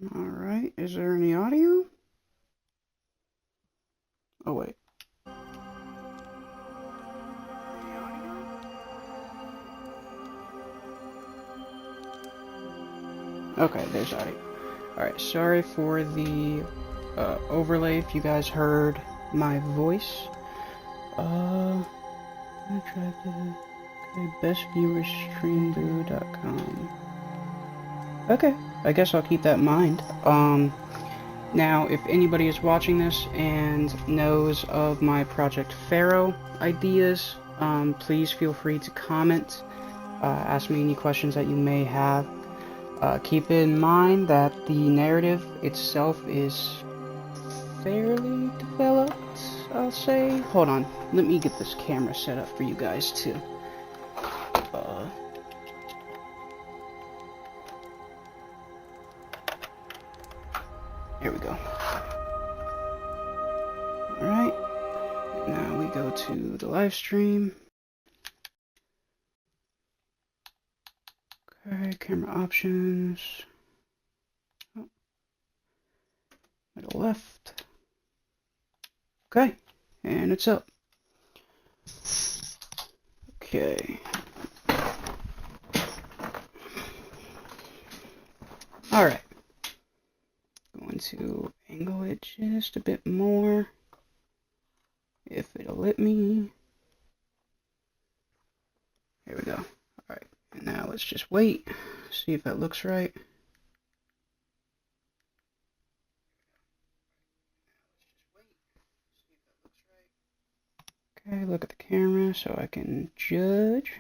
Alright, is there any audio? Oh, wait. Okay, there's audio. Alright, sorry for the overlay if you guys heard my voice. I'm gonna try to. Okay, bestviewerstreamthrough.com. Okay, I guess I'll keep that in mind. Now, if anybody is watching this and knows of my Project Pharaoh ideas, please feel free to comment, ask me any questions that you may have. Keep in mind that the narrative itself is fairly developed, I'll say. Hold on, let me get this camera set up for you guys too. Here we go. Alright, now we go to the live stream. Okay, camera options. Oh. Middle left. Okay, and it's up. Okay. Alright. Going to angle it just a bit more. If it'll let me. Here we go. Alright, and now let's just wait. See if that looks right. Okay, look at the camera so I can judge.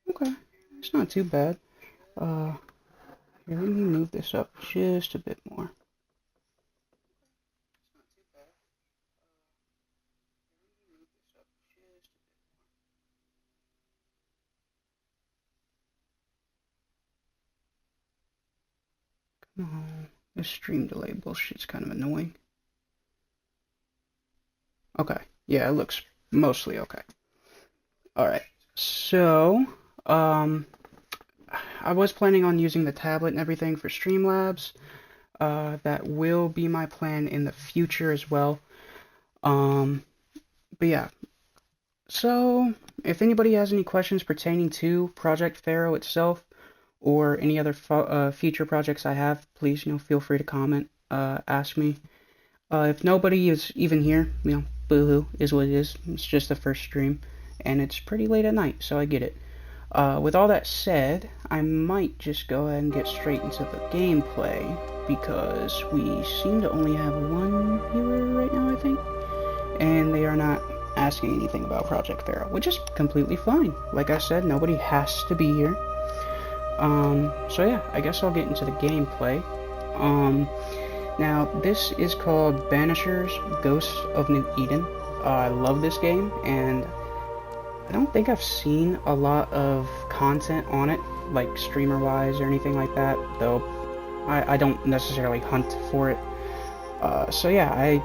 Okay, it's not too bad. Here, let me move this up just a bit more. Come on, this stream delay bullshit's kind of annoying. Okay, yeah, it looks mostly okay. Alright, so, I was planning on using the tablet and everything for Streamlabs. That will be my plan in the future as well. But yeah. So, if anybody has any questions pertaining to Project Pharaoh itself, or any other future projects I have, please, feel free to comment, ask me. If nobody is even here, boo-hoo, is what it is. It's just the first stream, and it's pretty late at night, so I get it. With all that said, I might just go ahead and get straight into the gameplay, because we seem to only have one viewer right now, I think, and they are not asking anything about Project Pharaoh, which is completely fine. Like I said, nobody has to be here. So yeah, I guess I'll get into the gameplay. Now, this is called Banishers, Ghosts of New Eden. I love this game, and I don't think I've seen a lot of content on it, like streamer-wise or anything like that, though I don't necessarily hunt for it. So yeah,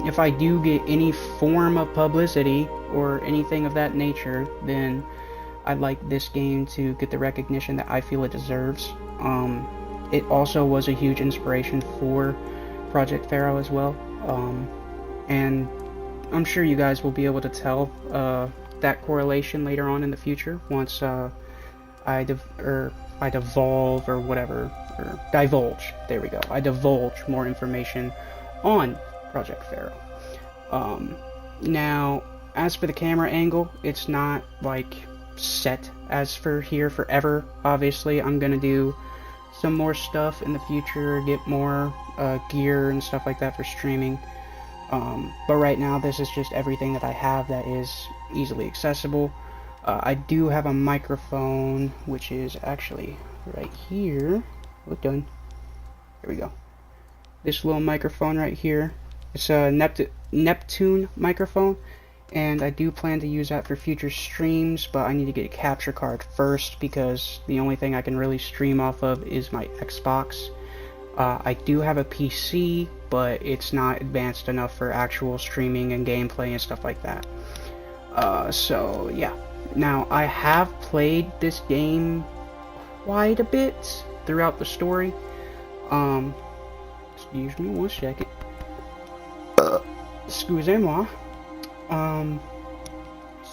if I do get any form of publicity or anything of that nature, then I'd like this game to get the recognition that I feel it deserves. It also was a huge inspiration for Project Pharaoh as well, and I'm sure you guys will be able to tell that correlation later on in the future once I devolve or whatever, or divulge. There we go. I divulge more information on Project Pharaoh. Now, as for the camera angle, it's not like set as for here forever. Obviously, I'm gonna do some more stuff in the future, get more gear and stuff like that for streaming. But right now, this is just everything that I have that is easily accessible. I do have a microphone, which is actually right here. Oh, done. Here we go. This little microphone right here. It's a Neptune microphone, and I do plan to use that for future streams, but I need to get a capture card first because the only thing I can really stream off of is my Xbox. I do have a PC, but it's not advanced enough for actual streaming and gameplay and stuff like that. So yeah. Now, I have played this game quite a bit throughout the story. Excuse me 1 second. Excusez-moi.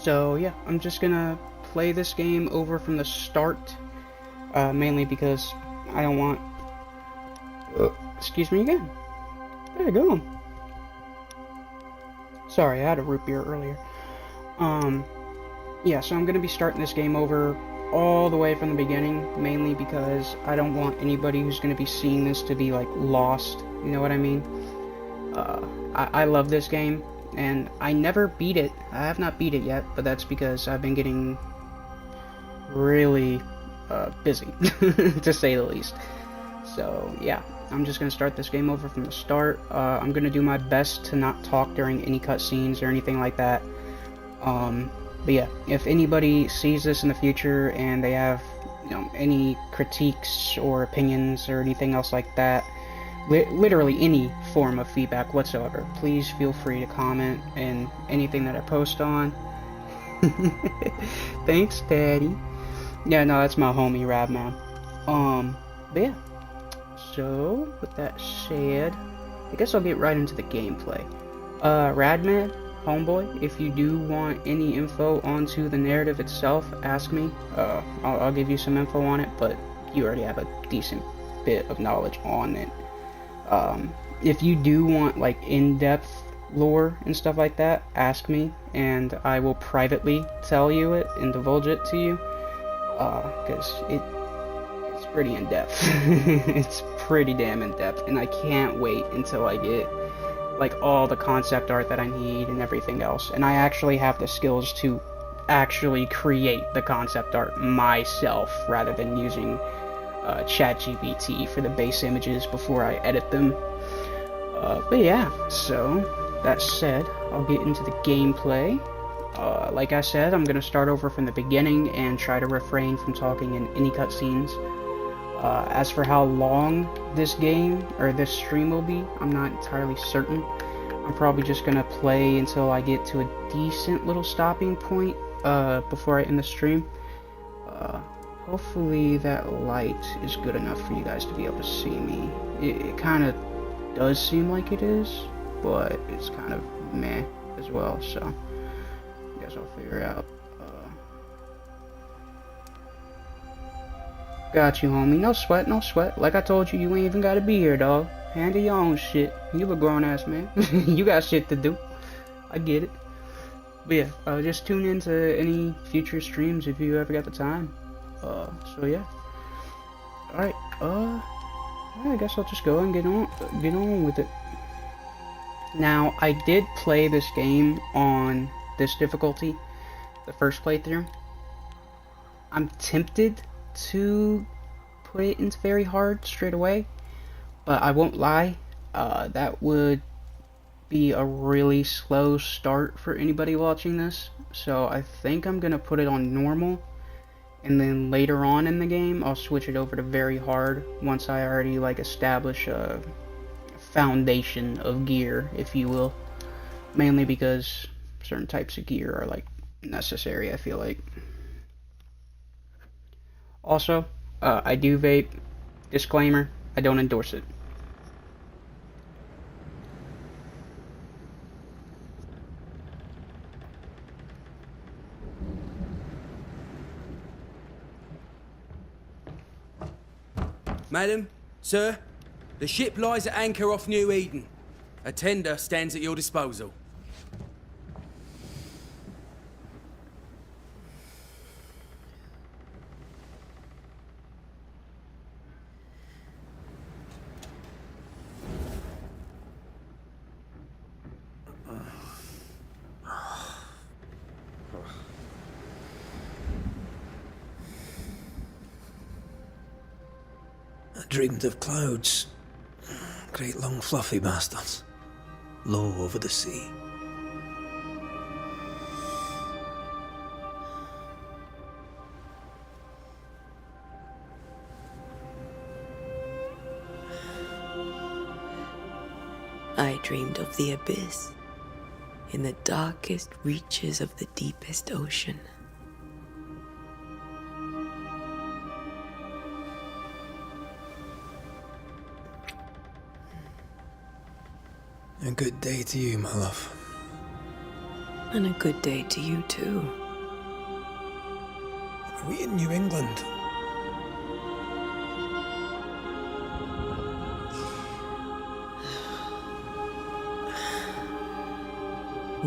So yeah, I'm just gonna play this game over from the start, mainly because I don't want... excuse me again. There you go. Sorry, I had a root beer earlier. Yeah, so I'm gonna be starting this game over all the way from the beginning, mainly because I don't want anybody who's gonna be seeing this to be, like, lost, you know what I mean? I love this game, and I never beat it. I have not beat it yet, but that's because I've been getting really, busy, to say the least. So, yeah, I'm just gonna start this game over from the start. I'm gonna do my best to not talk during any cutscenes or anything like that. But yeah, if anybody sees this in the future and they have, you know, any critiques or opinions or anything else like that, literally any form of feedback whatsoever, please feel free to comment in anything that I post on. Thanks, Daddy. Yeah, no, that's my homie, Radman. But yeah. So, with that said, I guess I'll get right into the gameplay. Radman, homeboy, if you do want any info onto the narrative itself, ask me. I'll give you some info on it, but you already have a decent bit of knowledge on it. If you do want, like, in-depth lore and stuff like that, ask me, and I will privately tell you it and divulge it to you, because it's pretty in-depth. It's pretty damn in-depth, and I can't wait until I get, like, all the concept art that I need and everything else, and I actually have the skills to actually create the concept art myself, rather than using ChatGPT for the base images before I edit them. But yeah, so that said, I'll get into the gameplay. Like I said, I'm gonna start over from the beginning and try to refrain from talking in any cutscenes. As for how long this game or this stream will be, I'm not entirely certain. I'm probably just gonna play until I get to a decent little stopping point before I end the stream. Hopefully that light is good enough for you guys to be able to see me. It kind of does seem like it is, but it's kind of meh as well, so I guess I'll figure it out. Got you, homie. No sweat, no sweat. Like I told you, you ain't even gotta be here, dog. Handle your own shit. You a grown-ass man. You got shit to do. I get it. But yeah, just tune in to any future streams if you ever got the time. So yeah. Alright, I guess I'll just go and get on with it. Now, I did play this game on this difficulty, the first playthrough. I'm tempted to put it into very hard straight away, but I won't lie, that would be a really slow start for anybody watching this, so I think I'm gonna put it on normal, and then later on in the game I'll switch it over to very hard once I already, like, establish a foundation of gear, if you will, mainly because certain types of gear are, like, necessary, I feel like. Also, I do vape. Disclaimer, I don't endorse it. Madam, sir, the ship lies at anchor off New Eden. A tender stands at your disposal. I dreamed of clouds. Great long fluffy bastards. Low over the sea. I dreamed of the abyss, in the darkest reaches of the deepest ocean. A good day to you, my love. And a good day to you, too. Are we in New England?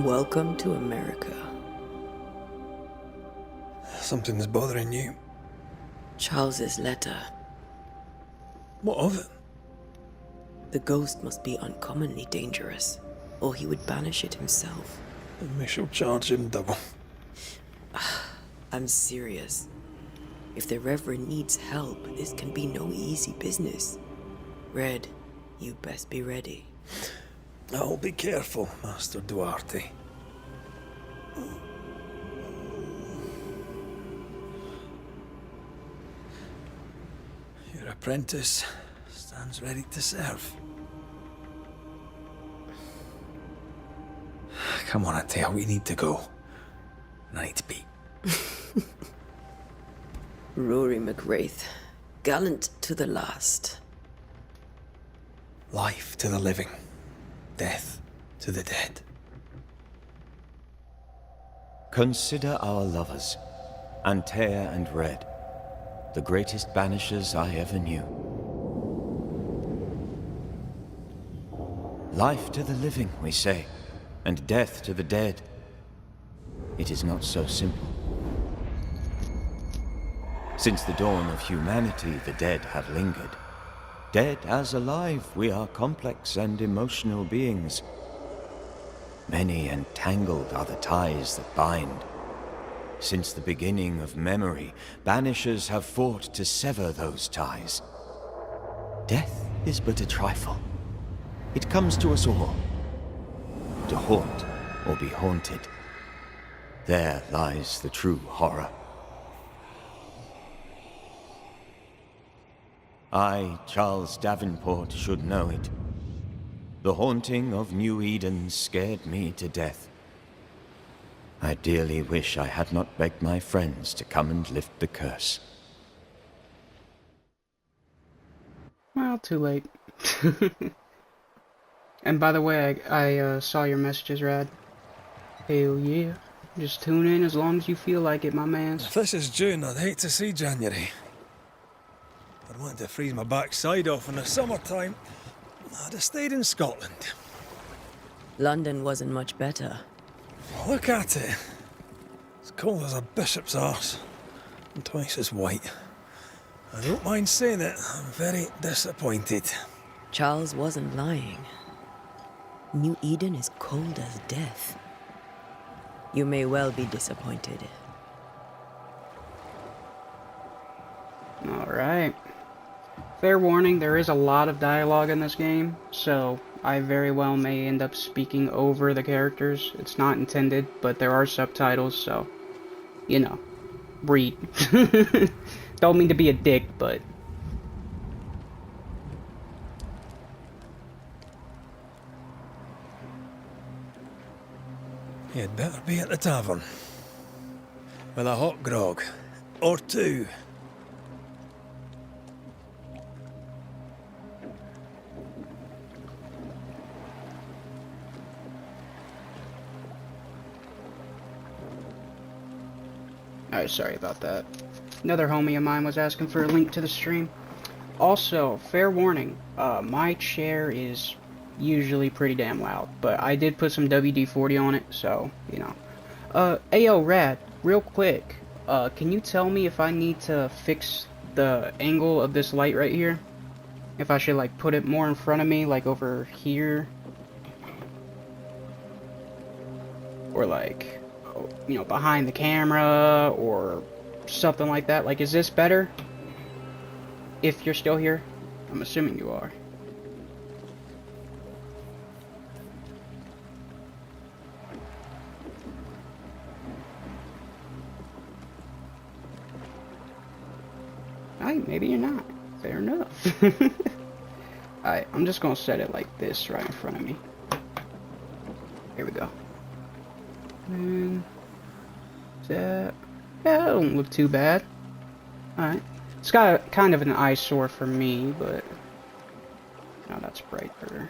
Welcome to America. Something's bothering you. Charles's letter. What of it? The ghost must be uncommonly dangerous, or he would banish it himself. And we shall charge him double. I'm serious. If the Reverend needs help, this can be no easy business. Red, you best be ready. I'll be careful, Master Duarte. Your apprentice stands ready to serve. Come on, Atea, we need to go. I need to be. Rory McWraith, gallant to the last. Life to the living, death to the dead. Consider our lovers, Antea and Red, the greatest banishers I ever knew. Life to the living, we say, and death to the dead. It is not so simple. Since the dawn of humanity, the dead have lingered. Dead as alive, we are complex and emotional beings. Many and tangled are the ties that bind. Since the beginning of memory, banishers have fought to sever those ties. Death is but a trifle. It comes to us all. To haunt or be haunted. There lies the true horror. I, Charles Davenport, should know it. The haunting of New Eden scared me to death. I dearly wish I had not begged my friends to come and lift the curse. Well, too late. And by the way, I saw your messages, Rad. Hell yeah. Just tune in as long as you feel like it, my mans. If this is June, I'd hate to see January. I'd want to freeze my backside off in the summertime. I'd have stayed in Scotland. London wasn't much better. Look at it. As cold as a bishop's arse. And twice as white. I don't mind saying it, I'm very disappointed. Charles wasn't lying. New Eden is cold as death. You may well be disappointed. Alright. Fair warning, there is a lot of dialogue in this game, so I very well may end up speaking over the characters. It's not intended, but there are subtitles, so, you know, read. Don't mean to be a dick, but... You'd better be at the tavern. With a hot grog. Or two. Alright, sorry about that. Another homie of mine was asking for a link to the stream. Also, fair warning, my chair is usually pretty damn loud, but I did put some WD-40 on it, so, you know. Ayo, Rad, real quick, can you tell me if I need to fix the angle of this light right here? If I should, like, put it more in front of me, like over here? Or, like, you know, behind the camera, or something like that. Like, is this better? If you're still here? I'm assuming you are. Alright, maybe you're not. Fair enough. Alright, I'm just gonna set it like this right in front of me. Here we go. And that, yeah, that don't look too bad. Alright. It's got kind of an eyesore for me, but no, that's brighter.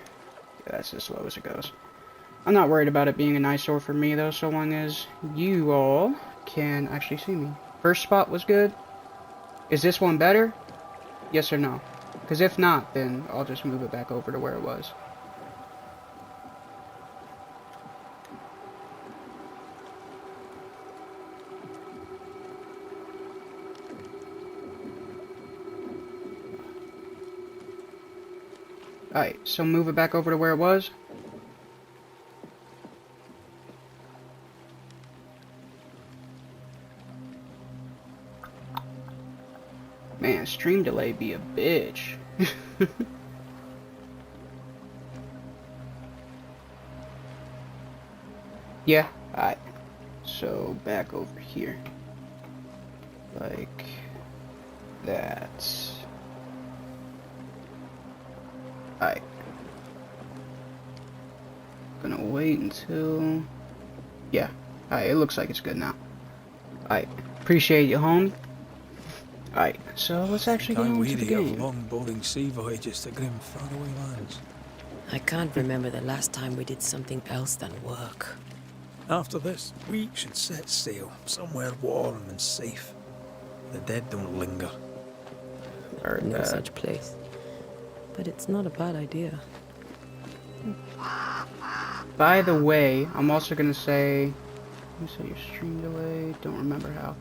that's as low as it goes. I'm not worried about it being an eyesore for me, though, so long as you all can actually see me. First spot was good. Is this one better? Yes or no? Because if not, then I'll just move it back over to where it was. Alright, so move it back over to where it was. Man, stream delay be a bitch. Yeah, alright. So, back over here. Like that. Alright. Gonna wait until... Yeah. Alright, it looks like it's good now. Alright. Appreciate you, homie. Alright, so let's actually get on to the weary of game. long, boring sea voyages to grim, faraway lands. I can't remember the last time we did something else than work. After this, we should set sail somewhere warm and safe. The dead don't linger. Or No that. such place. But it's not a bad idea. By the way, I'm also gonna say... Let me say your stream delay. Don't remember how.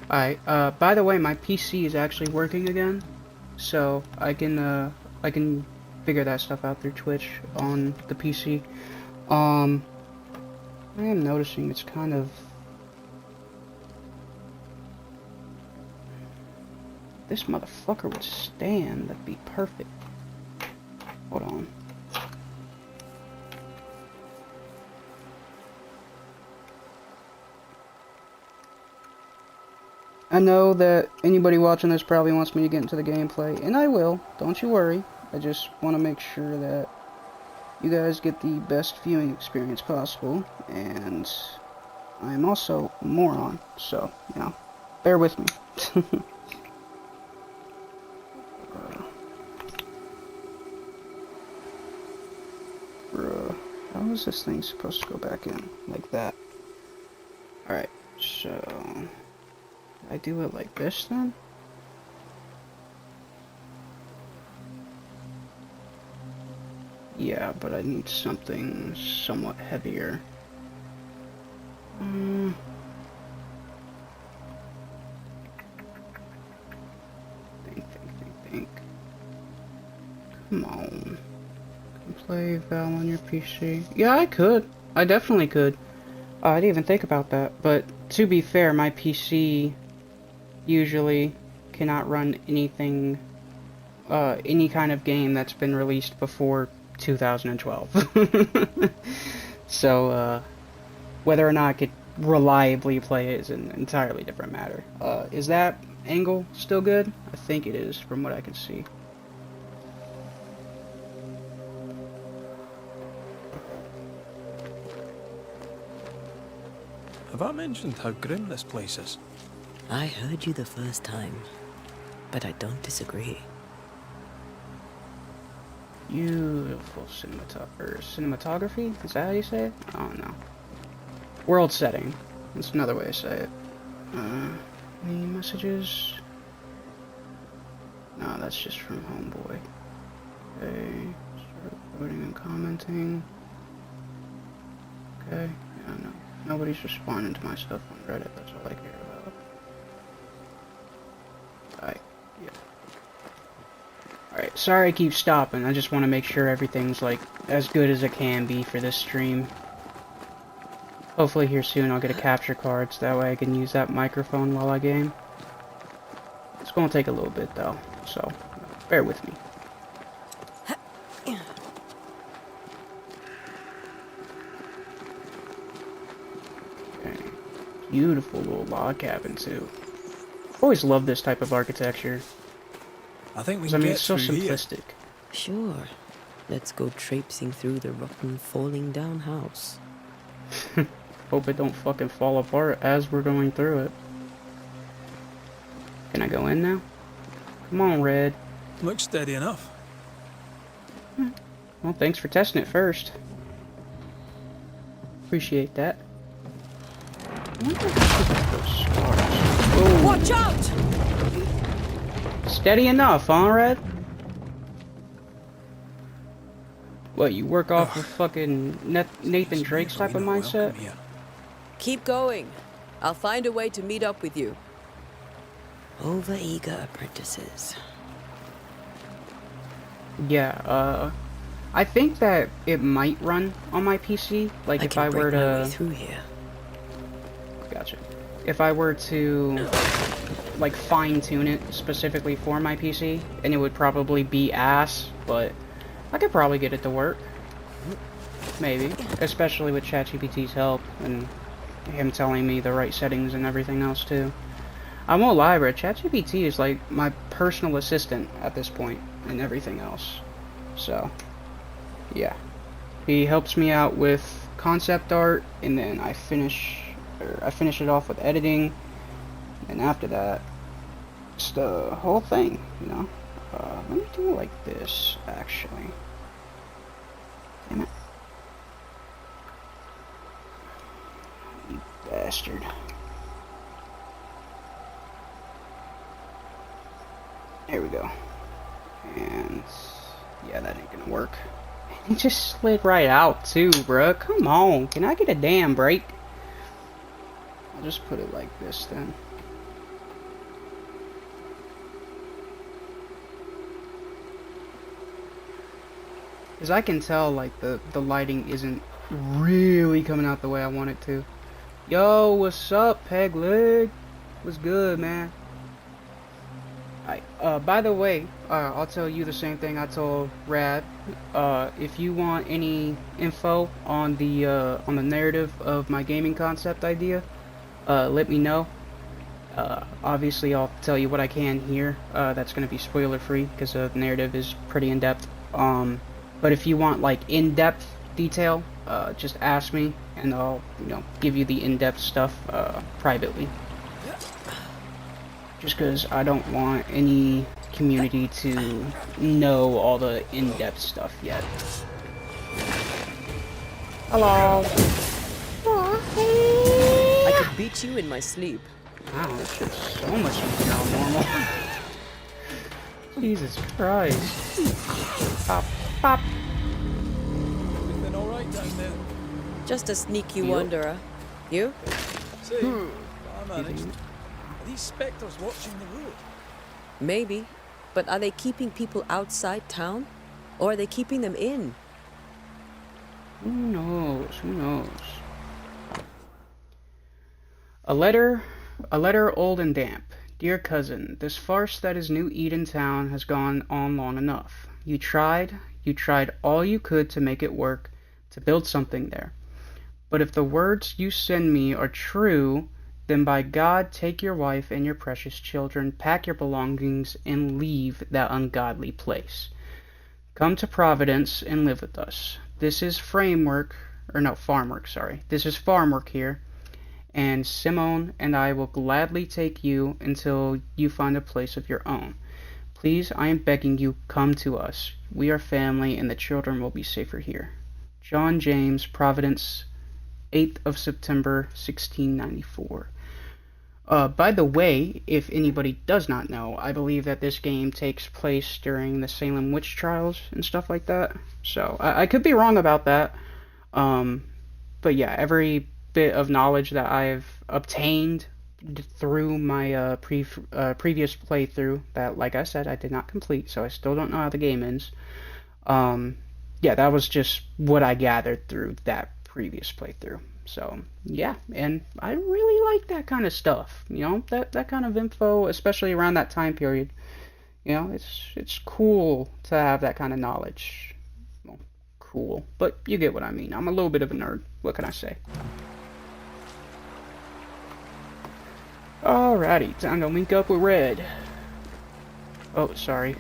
Alright, by the way, my PC is actually working again. So, I can figure that stuff out through Twitch on the PC. I am noticing it's kind of... This motherfucker would stand. That'd be perfect. Hold on. I know that anybody watching this probably wants me to get into the gameplay, and I will. Don't you worry. I just want to make sure that you guys get the best viewing experience possible, and I'm also a moron, so, you know, bear with me. Bruh, how is this thing supposed to go back in? Like that. Alright, so... I do it like this then? Yeah, but I need something somewhat heavier. Think. Come on. Can play Val on your PC? Yeah, I could. I definitely could. I didn't even think about that. But to be fair, my PC usually cannot run anything, any kind of game that's been released before 2012. So, whether or not I could reliably play it is an entirely different matter. Is that angle still good? I think it is, from what I can see. Have I mentioned how grim this place is? I heard you the first time, but I don't disagree. Beautiful cinematography? Is that how you say it? I don't know. World setting. That's another way to say it. Any messages? No, that's just from Homeboy. Okay, start recording and commenting. Okay, yeah, no. Nobody's responding to my stuff on Reddit, that's all I care about. Alright, yeah. Alright, sorry I keep stopping, I just want to make sure everything's, like, as good as it can be for this stream. Hopefully here soon I'll get a capture card, so that way I can use that microphone while I game. It's gonna take a little bit, though, so bear with me. Okay. Beautiful little log cabin, too. Always love this type of architecture. I think we I can mean, get it's so through here. simplistic. Sure. Let's go traipsing through the rotten, falling down house. Hope it don't fucking fall apart as we're going through it. Can I go in now? Come on, Red. Looks steady enough. Well, thanks for testing it first. Appreciate that. Oh. Watch out! Steady enough, huh, Red? What, you work off of fucking Nathan Drake's type of mindset? Welcome here. Keep going. I'll find a way to meet up with you. Overeager apprentices. Yeah, I think that it might run on my PC. Like, if I were break my way to... through here. Gotcha. If I were to, like, fine-tune it specifically for my PC, and it would probably be ass, but I could probably get it to work. Maybe. Especially with ChatGPT's help, and him telling me the right settings and everything else, too. I won't lie, bro. ChatGPT is, like, my personal assistant at this point, and everything else. So, yeah. He helps me out with concept art, and then I finish it off with editing, and after that, it's the whole thing, you know. Let me do it like this, actually. Damn it. You bastard. There we go. And yeah, that ain't gonna work. It just slid right out too, bruh. Come on, can I get a damn break? I'll just put it like this then. Because I can tell, like, the lighting isn't really coming out the way I want it to. Yo, what's up, Peg Leg? What's good, man? By the way, I'll tell you the same thing I told Rad. If you want any info on the narrative of my gaming concept idea, let me know. Obviously, I'll tell you what I can here. That's going to be spoiler-free because the narrative is pretty in-depth. But if you want, like, in-depth detail, just ask me, and I'll, you know, give you the in-depth stuff privately. Just because I don't want any community to know all the in-depth stuff yet. Hello. I could beat you in my sleep. Wow, this shit's so much easier now normal. Jesus Christ. Pop, pop. Everything all right down there? Just a sneaky Yep. wanderer. You? See, I managed. Are these spectres watching the road? Maybe. But are they keeping people outside town? Or are they keeping them in? Who knows? Who knows? A letter old and damp. Dear cousin, this farce that is New Eden Town has gone on long enough. You tried all you could to make it work, to build something there. But if the words you send me are true, then by God, take your wife and your precious children, pack your belongings, and leave that ungodly place. Come to Providence and live with us. This is farm work here, and Simone and I will gladly take you until you find a place of your own. Please, I am begging you, come to us. We are family, and the children will be safer here. John James, Providence, 8th of September, 1694. By the way, if anybody does not know, I believe that this game takes place during the Salem witch trials and stuff like that. So, I could be wrong about that. But yeah, every bit of knowledge that I've obtained through my previous playthrough, that, like I said, I did not complete, so I still don't know how the game ends. Yeah, that was just what I gathered through that previous playthrough. So, yeah, and I really like that kind of stuff, you know, that kind of info, especially around that time period. You know, it's cool to have that kind of knowledge. Well, cool, but you get what I mean. I'm a little bit of a nerd. What can I say? Alrighty, time to link up with Red. Oh, sorry.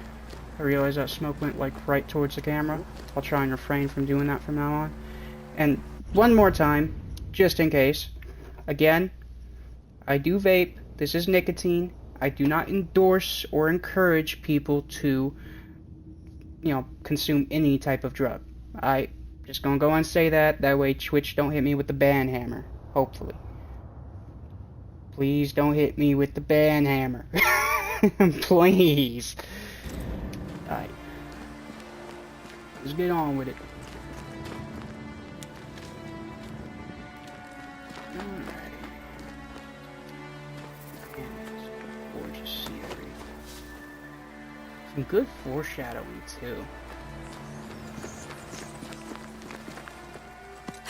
I realized that smoke went, like, right towards the camera. I'll try and refrain from doing that from now on. And one more time, just in case. Again, I do vape. This is nicotine. I do not endorse or encourage people to, you know, consume any type of drug. I just gonna go and say that. That way Twitch don't hit me with the ban hammer. Hopefully. Please don't hit me with the ban hammer. Please. Alright. Let's get on with it. Alrighty. Gorgeous scenery. Some good foreshadowing too.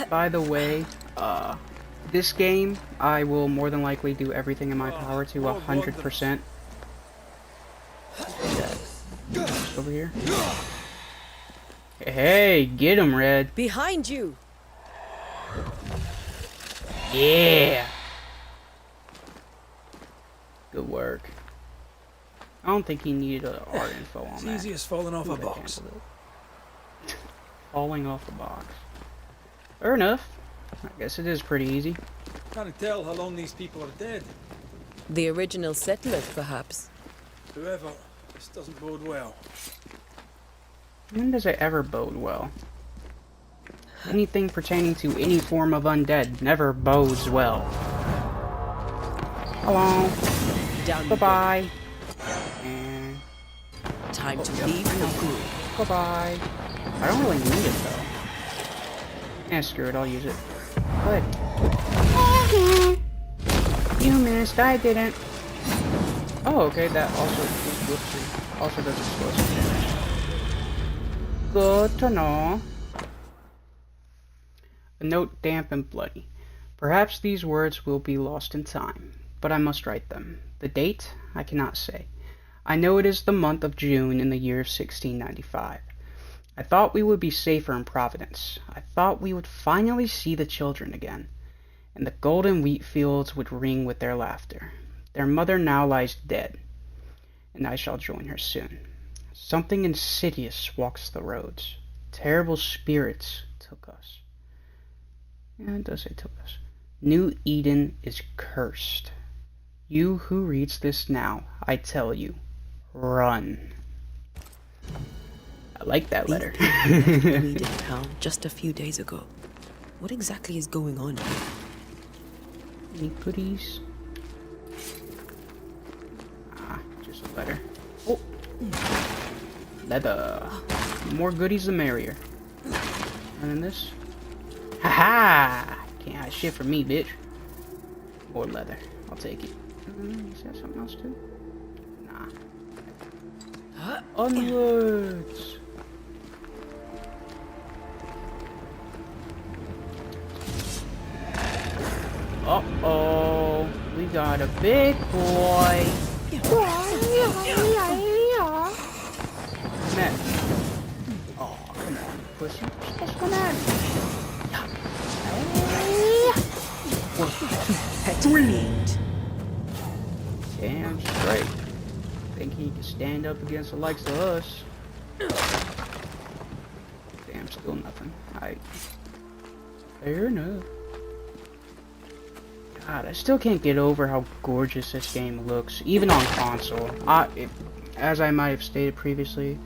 By the way, this game, I will more than likely do everything in my power to 100%. Over here. Hey, get him, Red. Behind you! Yeah! Good work. I don't think he needed art info on It's that. easy as falling off a They box. handled it. Falling off a box. Fair enough. I guess it is pretty easy. Can't tell how long these people are dead. The original settlers, perhaps. Whoever, this doesn't bode well. When does it ever bode well? Anything pertaining to any form of undead never bodes well. Hello. Down Bye-bye. And Time to leave for good. bye-bye. I don't really need it, though. Eh, screw it, I'll use it. But... You missed, I didn't. Oh, okay, that also does explosive damage. Good to know. A note damp and bloody. Perhaps these words will be lost in time, but I must write them. The date, I cannot say. I know it is the month of June in the year of 1695. I thought we would be safer in Providence. I thought we would finally see the children again, and the golden wheat fields would ring with their laughter. Their mother now lies dead, and I shall join her soon. Something insidious walks the roads. Terrible spirits took us. Yeah, it does say took us. New Eden is cursed. You who reads this now, I tell you, run. I like that letter. Eden town just a few days ago. What exactly is going on here? Any goodies? Ah, just a letter. Oh! Leather. More goodies the merrier. And then this. Haha! Can't hide shit from me, bitch. More leather. I'll take it. Is that something else too? Nah. Onwards! Uh-oh. We got a big boy. Come at me. Oh, come on, pussy. Just come at me. 1, 2, 3. Damn straight. Think he can stand up against the likes of us. Damn, still nothing. Alright. Fair enough. God, I still can't get over how gorgeous this game looks, even on console. As I might have stated previously,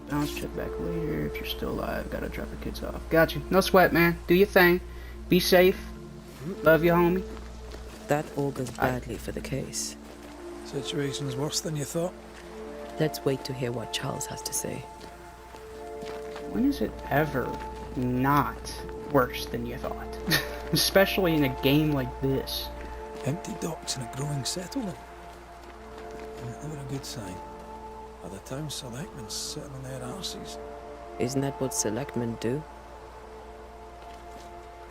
bounce check back later. If you're still alive, gotta drop your kids off. Got you. No sweat, man. Do your thing. Be safe. Love you, homie. That augurs badly for the case. Situation's worse than you thought. Let's wait to hear what Charles has to say. When is it ever not worse than you thought? Especially in a game like this. Empty docks in a growing settlement. Never a good sign. Are the town selectmen sitting on their arses? Isn't that what selectmen do?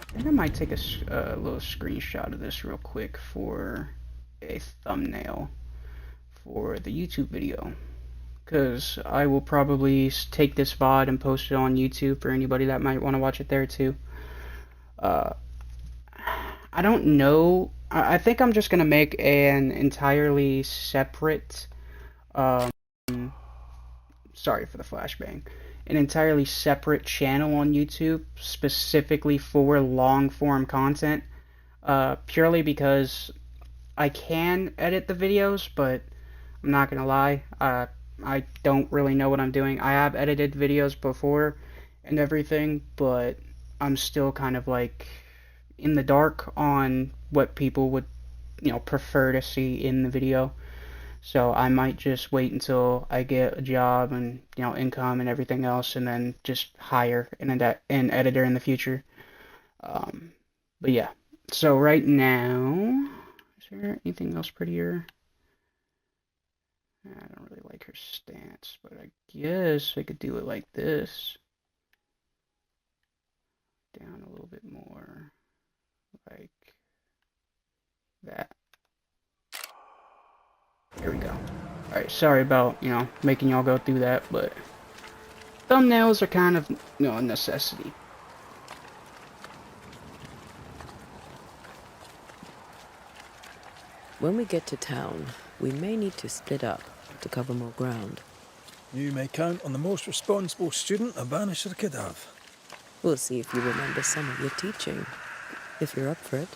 I think I might take a little screenshot of this real quick for a thumbnail for the YouTube video. Because I will probably take this VOD and post it on YouTube for anybody that might want to watch it there too. I don't know. I think I'm just going to make an entirely separate... sorry for the flashbang. An entirely separate channel on YouTube specifically for long form content. Purely because I can edit the videos, but I'm not going to lie. I don't really know what I'm doing. I have edited videos before, and everything, but I'm still kind of like in the dark on what people would, prefer to see in the video. So I might just wait until I get a job and, income and everything else, and then just hire an editor in the future. But yeah, so right now, is there anything else prettier? I don't really like her stance, but I guess I could do it like this. Down a little bit more, like that. There we go. Alright, sorry about, making y'all go through that, but thumbnails are kind of, a necessity. When we get to town, we may need to split up to cover more ground. You may count on the most responsible student a Banisher could have. We'll see if you remember some of your teaching, if you're up for it.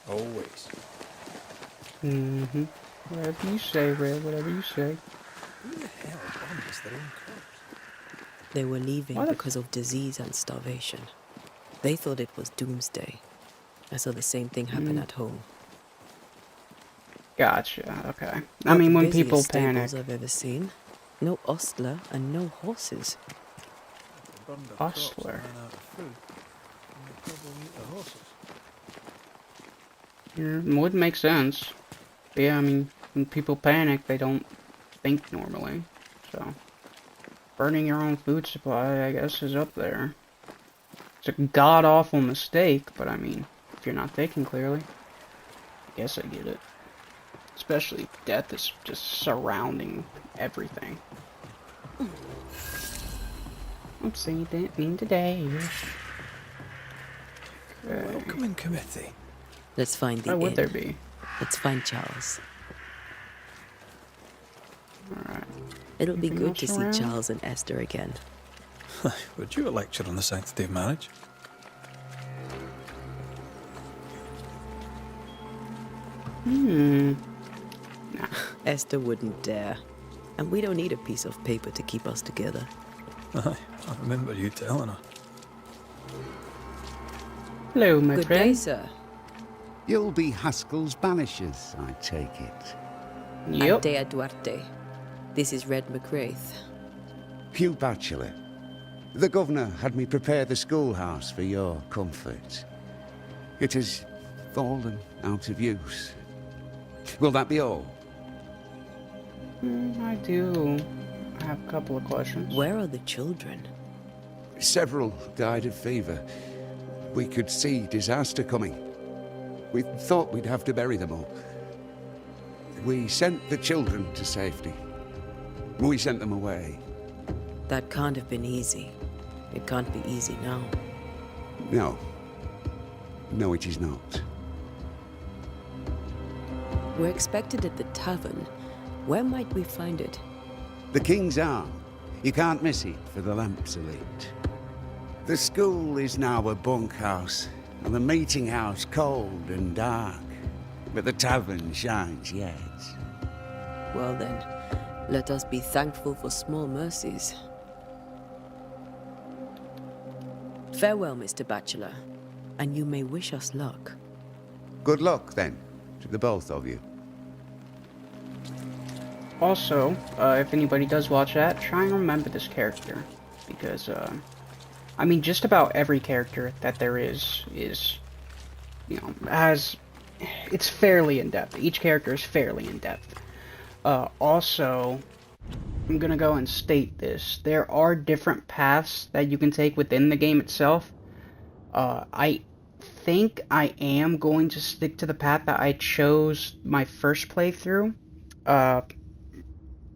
Always. Mm-hmm. Whatever you say, Red, whatever you say. Who the hell abandons their own corpse? They were leaving because of disease and starvation. They thought it was doomsday. I saw the same thing happen at home. Gotcha, okay. I Not mean, the when busiest people stables panic. I've ever seen. No ostler and no horses. They burned their crops and Hostler. ran out of food. And they probably eat the horses. Yeah, would make sense. But yeah, I mean, when people panic, they don't think normally. So, burning your own food supply, I guess, is up there. It's a god-awful mistake, but I mean, if you're not thinking clearly, I guess I get it. Especially if death is just surrounding everything. Oopsie, didn't mean today. Okay. Welcoming committee. Let's find the Why would inn. there be? Let's find Charles. Alright. It'll be Anything good else to see around? Charles and Esther again. Would you a lecture on the sanctity of marriage? Esther wouldn't dare. And we don't need a piece of paper to keep us together. Aye, I remember you telling her. Hello, my Good friend. day, sir. You'll be Haskell's Banishers, I take it. Yep. Dea Duarte. This is Red McWraith. Hugh Bachelor. The governor had me prepare the schoolhouse for your comfort. It has fallen out of use. Will that be all? I do have a couple of questions. Where are the children? Several died of fever. We could see disaster coming. We thought we'd have to bury them all. We sent the children to safety. We sent them away. That can't have been easy. It can't be easy now. No. No, it is not. We're expected at the tavern. Where might we find it? The King's Arm. You can't miss it for the lamps are lit. The school is now a bunkhouse, and the meeting house cold and dark. But the tavern shines yet. Well then, let us be thankful for small mercies. Farewell, Mr. Bachelor, and you may wish us luck. Good luck, then, to the both of you. Also, if anybody does watch that, try and remember this character. Because, I mean, just about every character that there is, it's fairly in-depth. Each character is fairly in-depth. Also, I'm gonna go and state this. There are different paths that you can take within the game itself. I think I am going to stick to the path that I chose my first playthrough.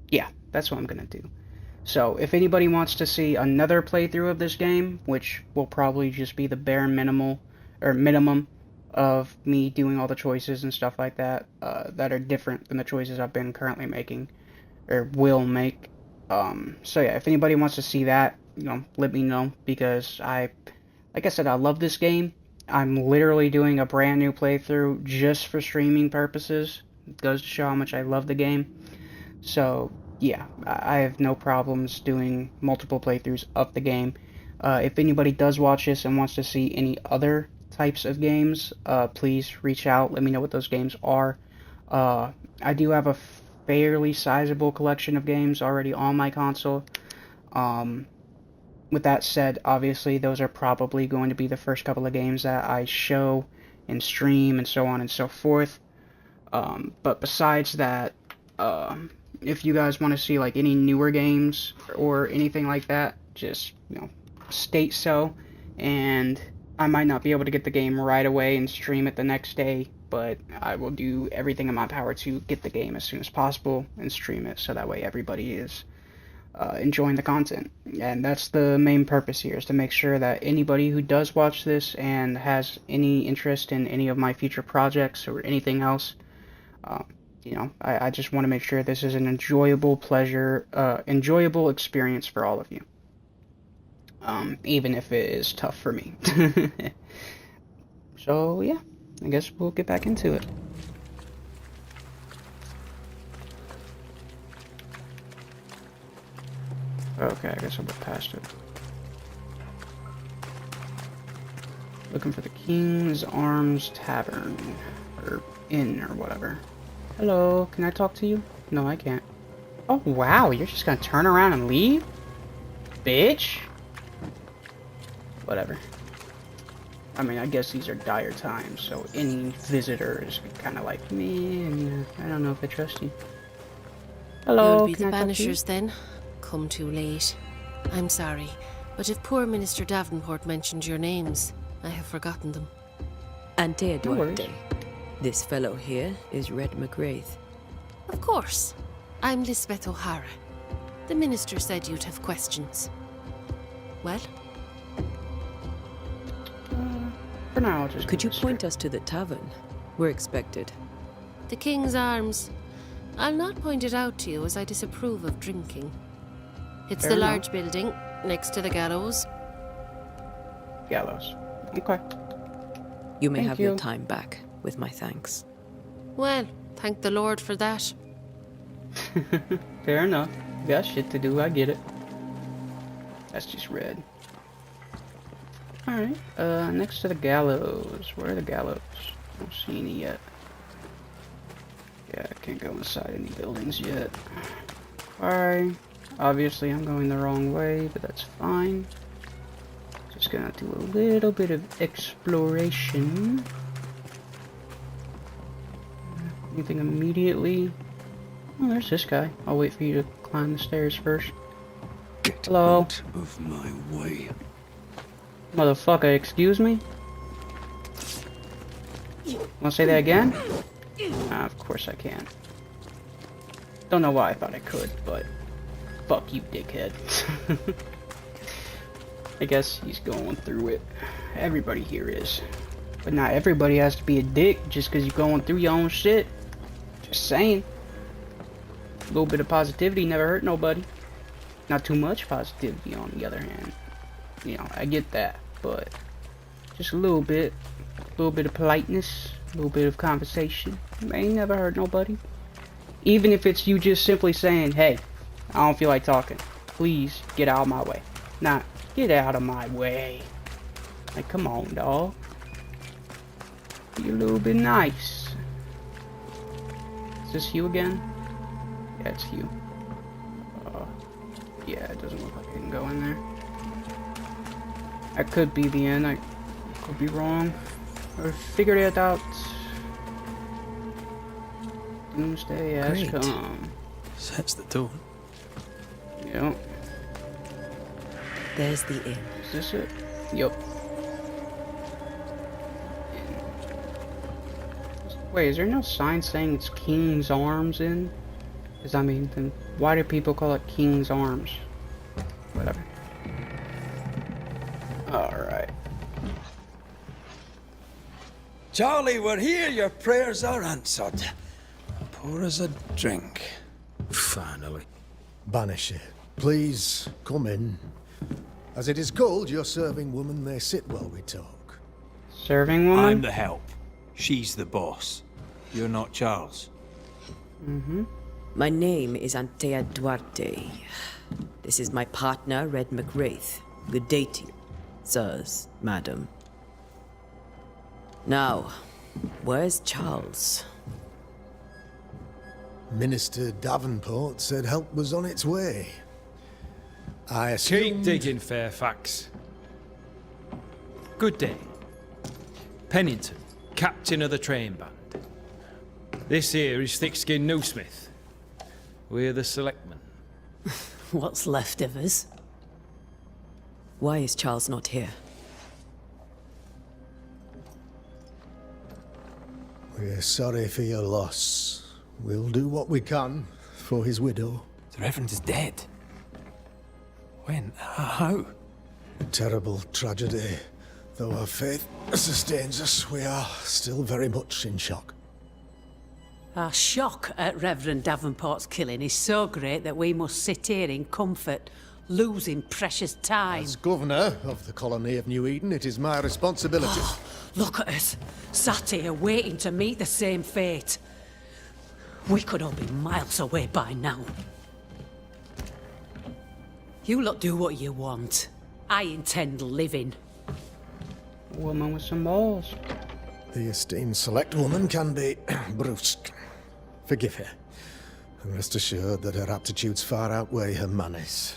Yeah, that's what I'm gonna do. So, if anybody wants to see another playthrough of this game, which will probably just be the bare minimum of me doing all the choices and stuff like that, that are different than the choices I've been currently making, or will make. So yeah, if anybody wants to see that, let me know, because like I said, I love this game. I'm literally doing a brand new playthrough just for streaming purposes. It goes to show how much I love the game. So, yeah, I have no problems doing multiple playthroughs of the game. If anybody does watch this and wants to see any other types of games, please reach out. Let me know what those games are. I do have a fairly sizable collection of games already on my console. With that said, obviously those are probably going to be the first couple of games that I show and stream and so on and so forth. But besides that, if you guys want to see like any newer games or anything like that, just, you know, state so, and I might not be able to get the game right away and stream it the next day, but I will do everything in my power to get the game as soon as possible and stream it, so that way everybody is enjoying the content. And that's the main purpose here, is to make sure that anybody who does watch this and has any interest in any of my future projects or anything else, you know, I just want to make sure this is an enjoyable enjoyable experience for all of you. Even if it is tough for me. So, yeah, I guess we'll get back into it. Okay, I guess I'll get past it. Looking for the King's Arms Tavern, or Inn, or whatever. Hello, can I talk to you? No, I can't. Oh, wow, you're just gonna turn around and leave? Bitch! Whatever. I mean, I guess these are dire times, so any visitor is kind of like me, and I don't know if I trust you. Hello, You'll be can the I talk to you? Banishers then? Come too late. I'm sorry, but if poor Minister Davenport mentioned your names, I have forgotten them. Ante No worries. Duarte. This fellow here is Red McWraith. Of course. I'm Lisbeth O'Hara. The Minister said you'd have questions. Well? For now, I'll just Could go you straight. point us to the tavern? We're expected. The King's Arms. I'll not point it out to you as I disapprove of drinking. It's Fair the enough. large building, next to the gallows. Gallows. Okay. You may Thank have you. your time back, with my thanks. Well, thank the Lord for that. Fair enough. You got shit to do, I get it. That's just red. Alright, next to the gallows. Where are the gallows? I don't see any yet. Yeah, I can't go inside any buildings yet. Alright. Obviously I'm going the wrong way, but that's fine. Just gonna do a little bit of exploration. Anything immediately? Oh, there's this guy. I'll wait for you to climb the stairs first. Get Hello? out of my way. Motherfucker, excuse me? Wanna say that again? Ah, of course I can. Don't know why I thought I could, but fuck you, dickhead. I guess he's going through it. Everybody here is. But not everybody has to be a dick just because you're going through your own shit. Just saying. A little bit of positivity never hurt nobody. Not too much positivity, on the other hand. You know, I get that, but just a little bit of politeness, a little bit of conversation. Ain't never hurt nobody. Even if it's you just simply saying, hey, I don't feel like talking. Please get out of my way. Not get out of my way. Like, come on, dog. Be a little bit nice. Is this you again? Yeah, it's you. Yeah, it doesn't look like I can go in there. That could be the end. I could be wrong. I figured it out. Doomsday has Great. come. Sets the tone. Yep. There's the inn. Is this it? Yep. Wait, is there no sign saying it's King's Arms Inn? Because, I mean, then why do people call it King's Arms? Whatever. Alright. Charlie, we're here. Your prayers are answered. Pour us a drink. Finally. Banisher, please come in. As it is cold, your serving woman may sit while we talk. Serving woman? I'm the help. She's the boss. You're not Charles. My name is Antea Duarte. This is my partner, Red McWraith. Good day to you, sirs, madam. Now, where's Charles? Minister Davenport said help was on its way. I Keep assumed... digging, Fairfax. Good day. Pennington, captain of the train band. This here is Thickskin Newsmith. We're the selectmen. What's left of us? Why is Charles not here? We're sorry for your loss. We'll do what we can for his widow. The Reverend is dead. When? How? A terrible tragedy. Though our faith sustains us, we are still very much in shock. Our shock at Reverend Davenport's killing is so great that we must sit here in comfort, losing precious time. As governor of the colony of New Eden, it is my responsibility. Look at us, sat here waiting to meet the same fate. We could all be miles away by now. You lot do what you want. I intend living. Woman with some balls. The esteemed select woman can be brusque. Forgive her. And rest assured that her aptitudes far outweigh her manners.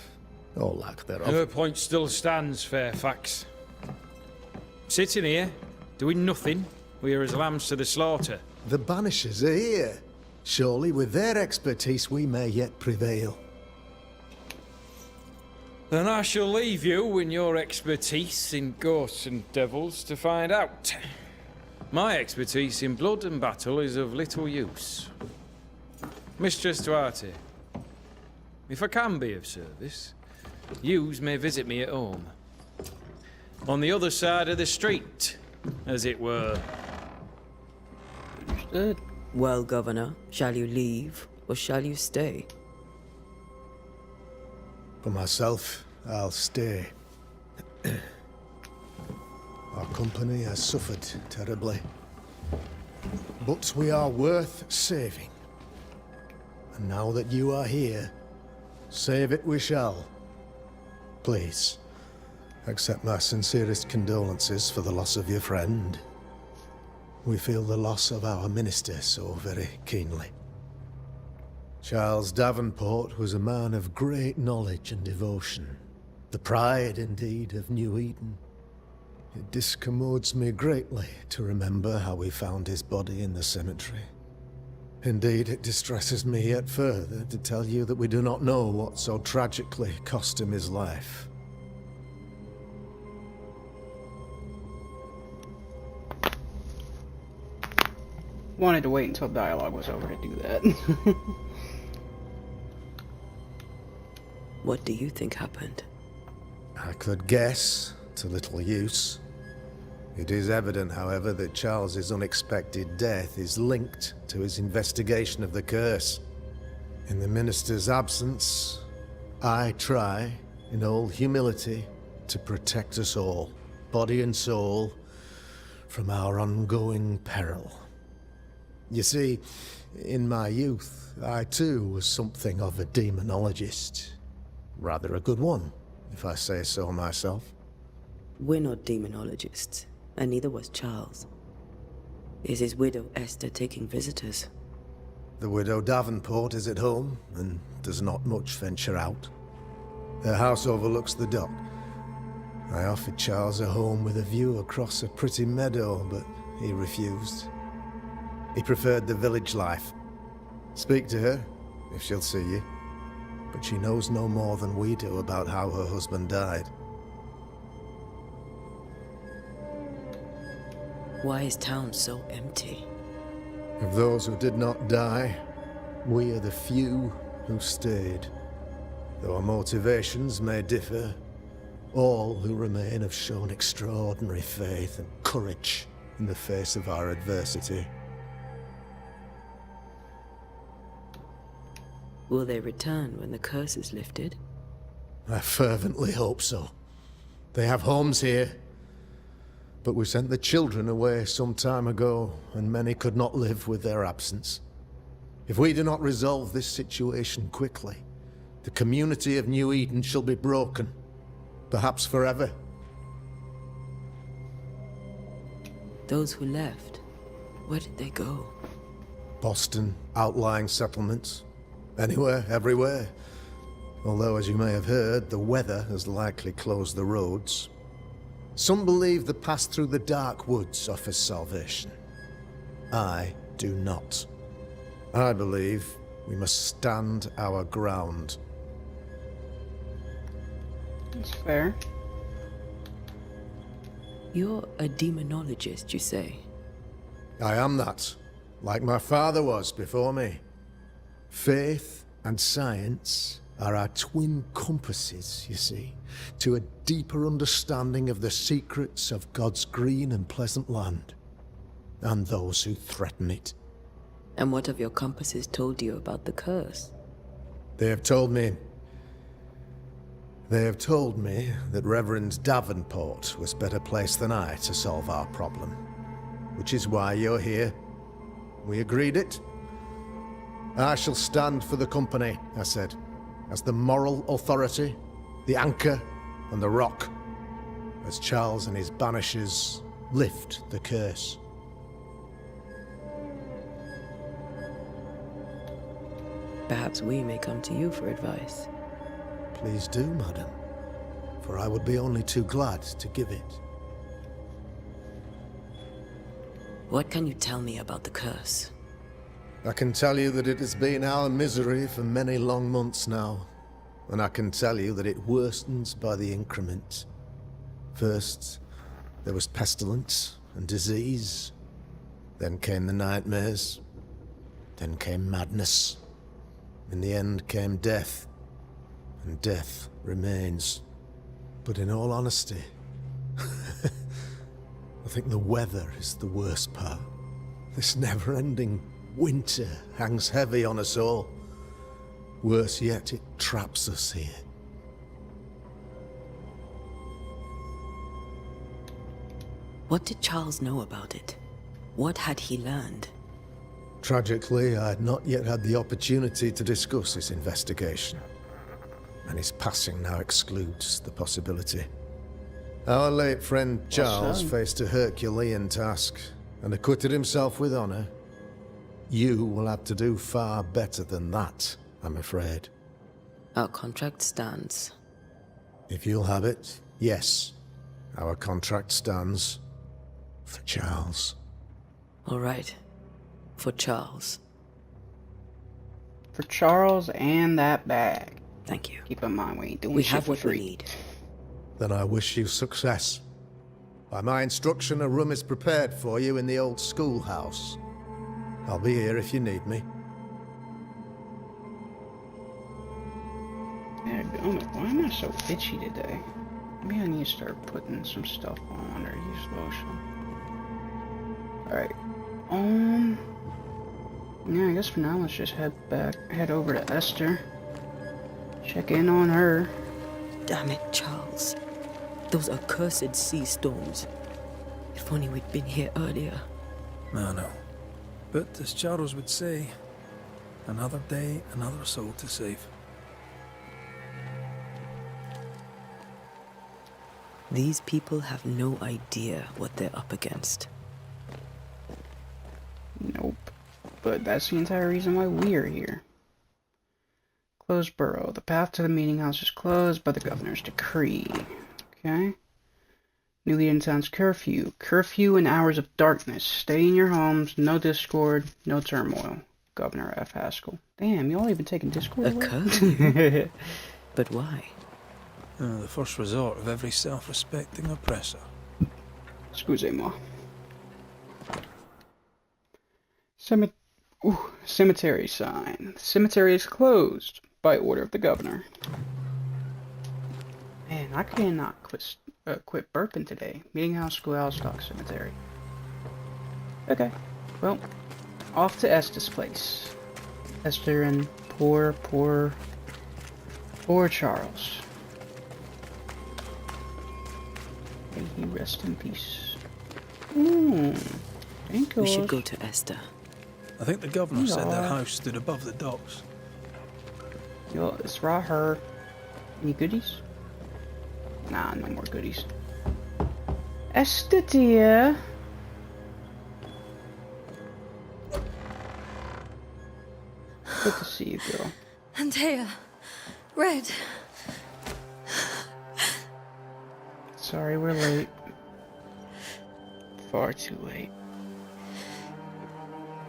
Or lack thereof. Her point still stands, Fairfax. Sitting here, doing nothing, we are as lambs to the slaughter. The Banishers are here. Surely with their expertise we may yet prevail. Then I shall leave you in your expertise in ghosts and devils to find out. My expertise in blood and battle is of little use. Mistress Duarte, if I can be of service, yous may visit me at home. On the other side of the street, as it were. Understood. Well, Governor, shall you leave or shall you stay? For myself, I'll stay. Our company has suffered terribly. But we are worth saving. And now that you are here, save it we shall. Please, accept my sincerest condolences for the loss of your friend. We feel the loss of our minister so very keenly. Charles Davenport was a man of great knowledge and devotion. The pride, indeed, of New Eden. It discommodes me greatly to remember how we found his body in the cemetery. Indeed, it distresses me yet further to tell you that we do not know what so tragically cost him his life. Wanted to wait until dialogue was over to do that. What do you think happened? I could guess, to little use. It is evident, however, that Charles's unexpected death is linked to his investigation of the curse. In the minister's absence, I try, in all humility, to protect us all, body and soul, from our ongoing peril. You see, in my youth, I too was something of a demonologist. Rather a good one, if I say so myself. We're not demonologists, and neither was Charles. Is his widow Esther taking visitors? The widow Davenport is at home, and does not much venture out. Their house overlooks the dock. I offered Charles a home with a view across a pretty meadow, but he refused. He preferred the village life. Speak to her, if she'll see you. But she knows no more than we do about how her husband died. Why is town so empty? Of those who did not die, we are the few who stayed. Though our motivations may differ, all who remain have shown extraordinary faith and courage in the face of our adversity. Will they return when the curse is lifted? I fervently hope so. They have homes here. But we sent the children away some time ago, and many could not live with their absence. If we do not resolve this situation quickly, the community of New Eden shall be broken. Perhaps forever. Those who left, where did they go? Boston, outlying settlements. Anywhere, everywhere. Although, as you may have heard, the weather has likely closed the roads. Some believe the path through the dark woods offers salvation. I do not. I believe we must stand our ground. That's fair. You're a demonologist, you say? I am that, like my father was before me. Faith and science are our twin compasses, you see, to a deeper understanding of the secrets of God's green and pleasant land, and those who threaten it. And what have your compasses told you about the curse? They have told me that Reverend Davenport was better placed than I to solve our problem. Which is why you're here. We agreed it. I shall stand for the company, I said, as the moral authority, the anchor, and the rock, as Charles and his Banishers lift the curse. Perhaps we may come to you for advice. Please do, madam, for I would be only too glad to give it. What can you tell me about the curse? I can tell you that it has been our misery for many long months now, and I can tell you that it worstens by the increment. First, there was pestilence and disease. Then came the nightmares. Then came madness. In the end came death. And death remains. But in all honesty, I think the weather is the worst part. This never-ending winter hangs heavy on us all. Worse yet, it traps us here. What did Charles know about it? What had he learned? Tragically, I had not yet had the opportunity to discuss his investigation, and his passing now excludes the possibility. Our late friend Charles faced a Herculean task and acquitted himself with honor. You will have to do far better than that, I'm afraid. Our contract stands. If you'll have it, yes. Our contract stands for Charles. All right. For Charles. For Charles and that bag. Thank you. Keep in mind, we ain't doing We shit have for what we free. need. Then I wish you success. By my instruction, a room is prepared for you in the old schoolhouse. I'll be here if you need me. Yeah, why am I so itchy today? Maybe I need to start putting some stuff on or use lotion. Alright. Yeah, I guess for now let's just head over to Esther. Check in on her. Damn it, Charles. Those accursed sea storms. If only we'd been here earlier. I know. But as Charles would say, another day, another soul to save. These people have no idea what they're up against. Nope. But that's the entire reason why we're here. Closed borough. The path to the meeting house is closed by the governor's decree. Okay. Newly in town's curfew. Curfew and hours of darkness. Stay in your homes. No discord. No turmoil. Governor F. Haskell. Damn, y'all even taking discord A away? curfew? But why? The first resort of every self-respecting oppressor. Excusez-moi. Cemetery sign. The cemetery is closed by order of the governor. Man, I cannot quit burping today. Meeting house, schoolhouse, dock, cemetery. Okay, well, off to Estes' place. Esther and poor Charles. May he rest in peace. Thank you. We should go to Esther. I think the governor said their Yeah. house stood above the docks. Yo, it's right her. Any goodies? Nah, no more goodies. Estetia. Good to see you, girl. Antea. Red. Sorry we're late. Far too late.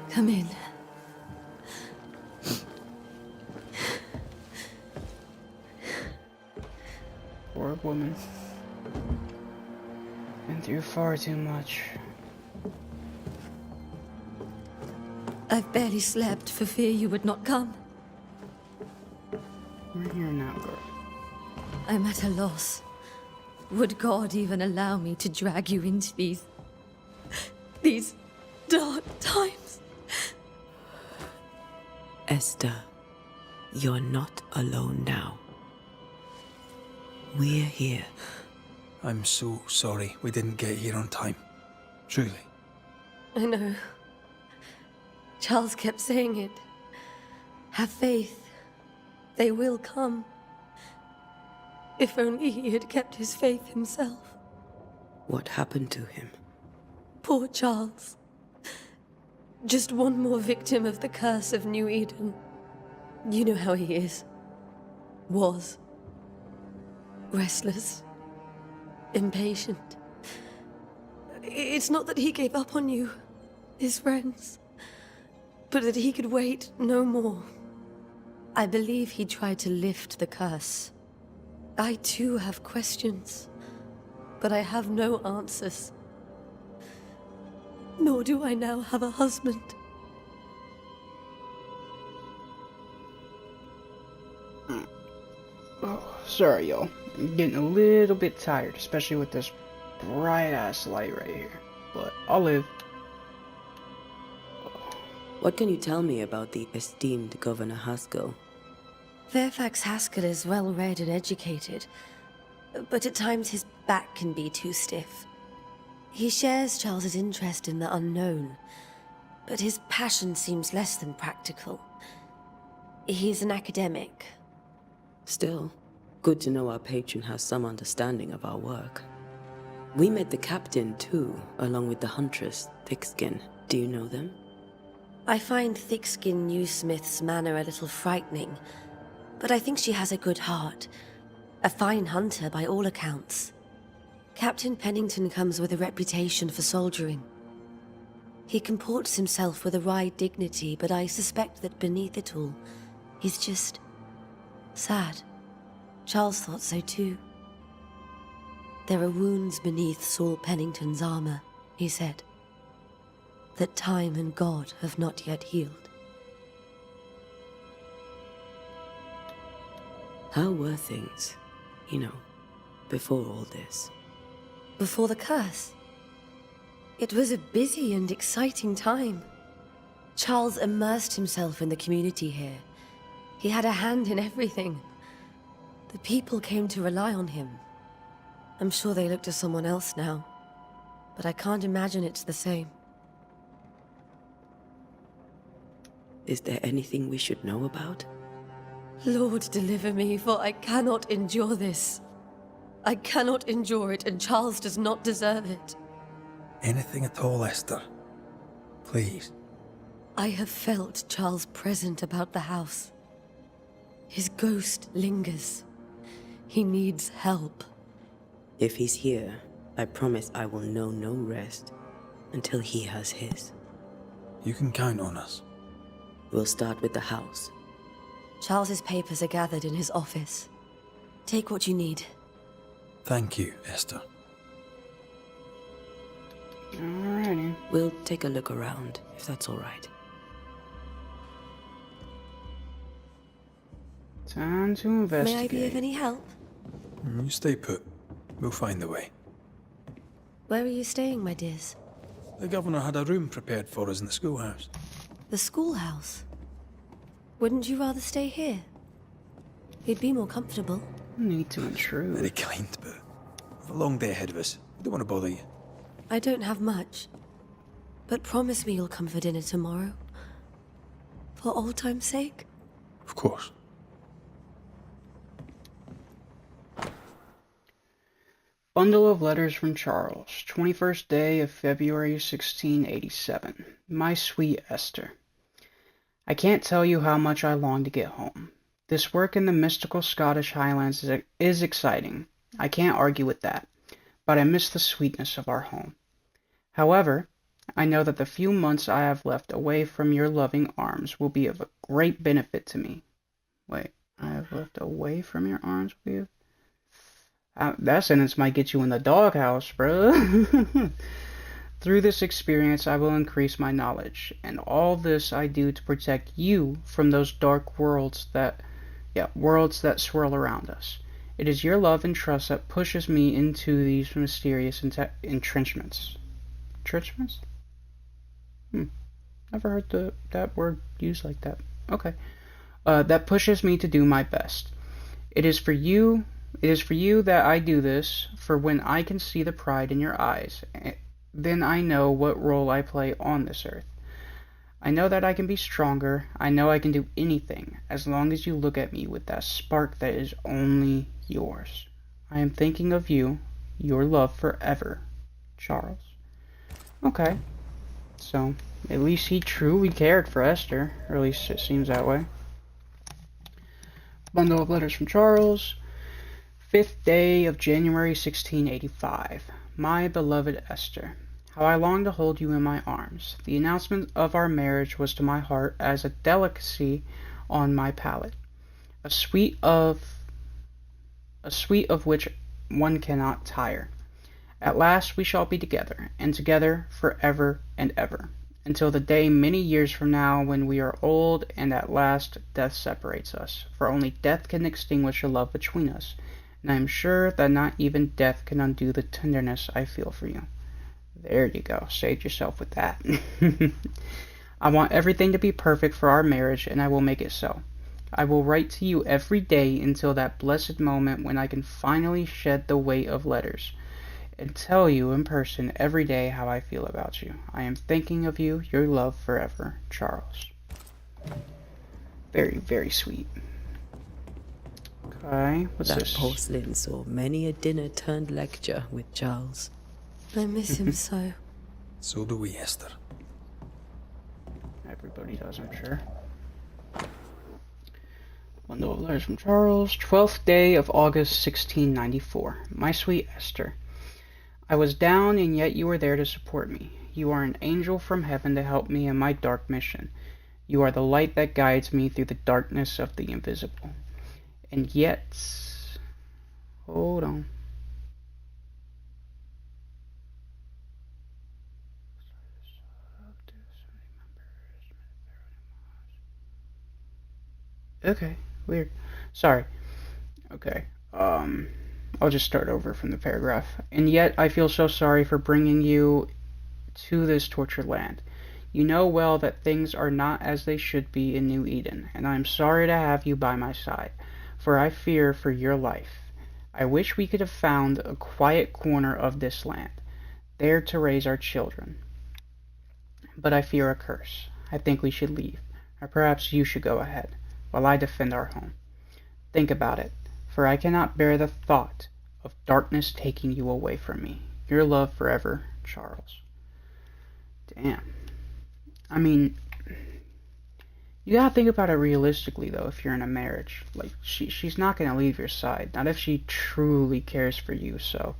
Come in. Poor woman. Been through far too much. I've barely slept for fear you would not come. We're here now, girl. I'm at a loss. Would God even allow me to drag you into these dark times? Esther, you're not alone now. We're here. I'm so sorry we didn't get here on time. Truly. I know. Charles kept saying it. Have faith. They will come. If only he had kept his faith himself. What happened to him? Poor Charles. Just one more victim of the curse of New Eden. You know how he is. Was. Restless. Impatient. It's not that he gave up on you, his friends, but that he could wait no more. I believe he tried to lift the curse. I too have questions, but I have no answers. Nor do I now have a husband. Oh, sorry, y'all. I'm getting a little bit tired, especially with this bright-ass light right here. But I'll live. What can you tell me about the esteemed Governor Haskell? Fairfax Haskell is well read and educated, but at times his back can be too stiff. He shares Charles's interest in the unknown, but his passion seems less than practical. He's an academic. Still, good to know our patron has some understanding of our work. We met the captain too, along with the huntress, Thickskin. Do you know them? I find Thickskin Newsmith's manner a little frightening, but I think she has a good heart. A fine hunter by all accounts. Captain Pennington comes with a reputation for soldiering. He comports himself with a wry dignity, but I suspect that beneath it all, he's just sad. Charles thought so too. There are wounds beneath Saul Pennington's armor, he said, that time and God have not yet healed. How were things, before all this? Before the curse? It was a busy and exciting time. Charles immersed himself in the community here. He had a hand in everything. The people came to rely on him. I'm sure they look to someone else now, but I can't imagine it's the same. Is there anything we should know about? Lord, deliver me, for I cannot endure this. I cannot endure it, and Charles does not deserve it. Anything at all, Esther. Please. I have felt Charles present about the house. His ghost lingers. He needs help. If he's here, I promise I will know no rest until he has his. You can count on us. We'll start with the house. Charles's papers are gathered in his office. Take what you need. Thank you, Esther. Alrighty. We'll take a look around, if that's all right. Time to investigate. May I be of any help? You stay put. We'll find a way. Where are you staying, my dears? The governor had a room prepared for us in the schoolhouse. The schoolhouse? Wouldn't you rather stay here? You'd be more comfortable. Need to intrude. Very kind, but we've a long day ahead of us. We don't want to bother you. I don't have much. But promise me you'll come for dinner tomorrow. For old time's sake. Of course. Bundle of letters from Charles, 21st day of February 1687. My sweet Esther, I can't tell you how much I long to get home. This work in the mystical Scottish Highlands is exciting. I can't argue with that, but I miss the sweetness of our home. However, I know that the few months I have left away from your loving arms will be of a great benefit to me. Wait, I have left away from your arms will be of... that sentence might get you in the doghouse, bro. Through this experience, I will increase my knowledge, and all this I do to protect you from those dark worlds that swirl around us. It is your love and trust that pushes me into these mysterious entrenchments. Entrenchments? Never heard that word used like that. Okay. That pushes me to do my best. It is for you that I do this, for when I can see the pride in your eyes, then I know what role I play on this earth. I know that I can be stronger. I know I can do anything, as long as you look at me with that spark that is only yours. I am thinking of you, your love forever, Charles. Okay. So, at least he truly cared for Esther, or at least it seems that way. Bundle of letters from Charles. 5th day of January 1685. My beloved Esther, how I long to hold you in my arms. The announcement of our marriage was to my heart as a delicacy on my palate, a sweet of which one cannot tire. At last we shall be together, and together forever and ever, until the day many years from now when we are old and at last death separates us, for only death can extinguish the love between us, and I am sure that not even death can undo the tenderness I feel for you. There you go. Saved yourself with that. I want everything to be perfect for our marriage, and I will make it so. I will write to you every day until that blessed moment when I can finally shed the weight of letters, and tell you in person every day how I feel about you. I am thinking of you, your love forever, Charles. Very, very sweet. Okay, what's That this? porcelain saw many a dinner-turned lecture with Charles. I miss him so. So do we, Esther. Everybody does, I'm sure. Bundle of letters from Charles. 12th day of August 1694. My sweet Esther, I was down, and yet you were there to support me. You are an angel from heaven to help me in my dark mission. You are the light that guides me through the darkness of the invisible. And yet... hold on. Okay, weird. Sorry. Okay. I'll just start over from the paragraph. And yet I feel so sorry for bringing you to this tortured land. You know well that things are not as they should be in New Eden, and I am sorry to have you by my side, for I fear for your life. I wish we could have found a quiet corner of this land, there to raise our children. But I fear a curse. I think we should leave, or perhaps you should go ahead, while I defend our home. Think about it, for I cannot bear the thought of darkness taking you away from me. Your love forever, Charles. Damn. I mean, you gotta think about it realistically, though, if you're in a marriage. Like, she's not gonna leave your side, not if she truly cares for you, so...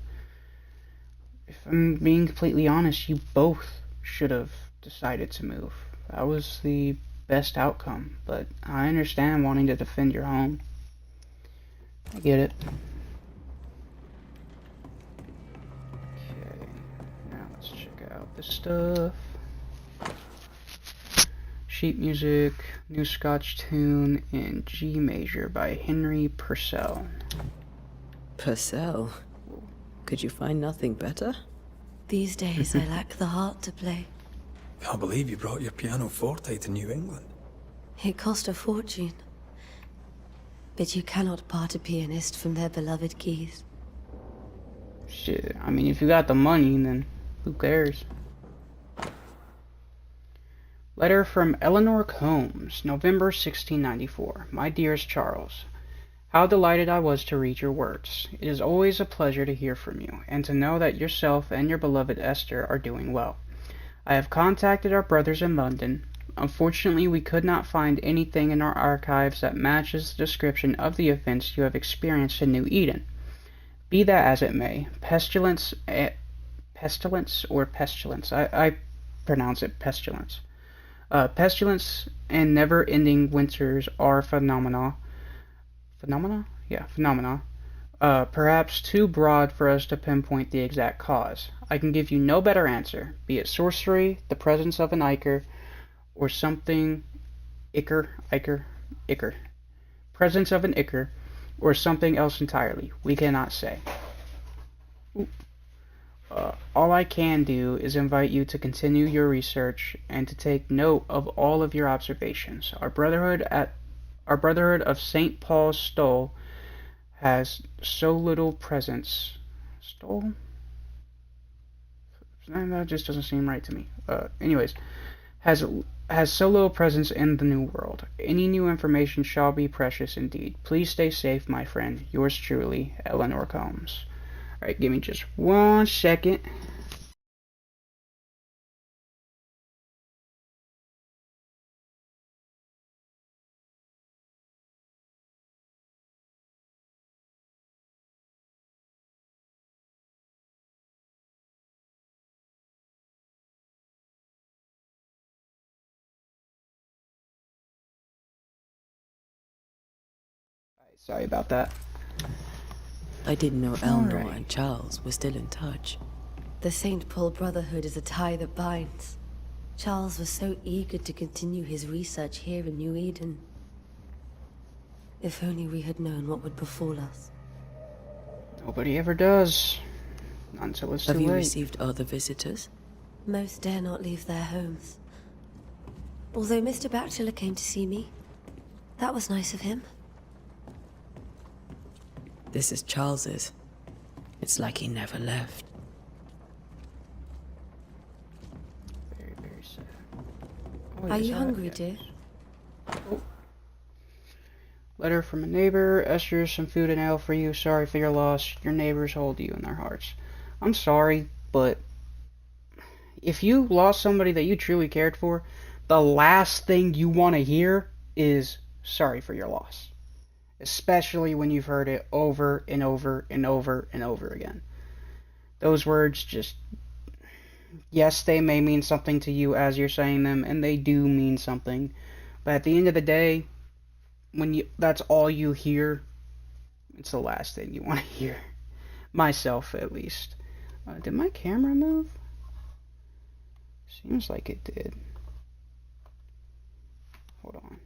if I'm being completely honest, you both should have decided to move. That was the best outcome, but I understand wanting to defend your home. I get it. Okay, now let's check out this stuff. Sheet music, new Scotch tune in G major by Henry Purcell. Purcell? Could you find nothing better? These days I lack the heart to play. Can't believe you brought your pianoforte to New England. It cost a fortune. But you cannot part a pianist from their beloved keys. Shit, I mean, if you got the money, then who cares? Letter from Eleanor Combs, November 1694. My dearest Charles, How delighted I was to read your words. It is always a pleasure to hear from you, and to know that yourself and your beloved Esther are doing well. I have contacted our brothers in London. Unfortunately, we could not find anything in our archives that matches the description of the events you have experienced in New Eden. Be that as it may, pestilence or pestilence? I pronounce it pestilence. Pestilence and never-ending winters are phenomena. Phenomena? Yeah, phenomena. Perhaps too broad for us to pinpoint the exact cause. I can give you no better answer, be it sorcery, the presence of an ichor, or something ichor. Presence of an ichor, or something else entirely. We cannot say. All I can do is invite you to continue your research and to take note of all of your observations. Our Brotherhood of St. Paul's Stole has so little presence. Stole? That just doesn't seem right to me. Anyways, has so little presence in the New World. Any new information shall be precious indeed. Please stay safe, my friend. Yours truly, Eleanor Combs. Alright, give me just 1 second. Sorry about that. I didn't know Eleanor and Charles were still in touch. The St. Paul Brotherhood is a tie that binds. Charles was so eager to continue his research here in New Eden. If only we had known what would befall us. Nobody ever does. Not until it's too late. Have you received other visitors? Most dare not leave their homes. Although Mr. Bachelor came to see me. That was nice of him. This is Charles's. It's like he never left. Very, very sad. Are you hungry, dear? Oh. Letter from a neighbor. Esther, some food and ale for you. Sorry for your loss. Your neighbors hold you in their hearts. I'm sorry, but if you lost somebody that you truly cared for, the last thing you want to hear is sorry for your loss. Especially when you've heard it over and over and over and over again. Those words just, yes, they may mean something to you as you're saying them, and they do mean something. But at the end of the day, when that's all you hear, it's the last thing you want to hear. Myself, at least. Did my camera move? Seems like it did. Hold on.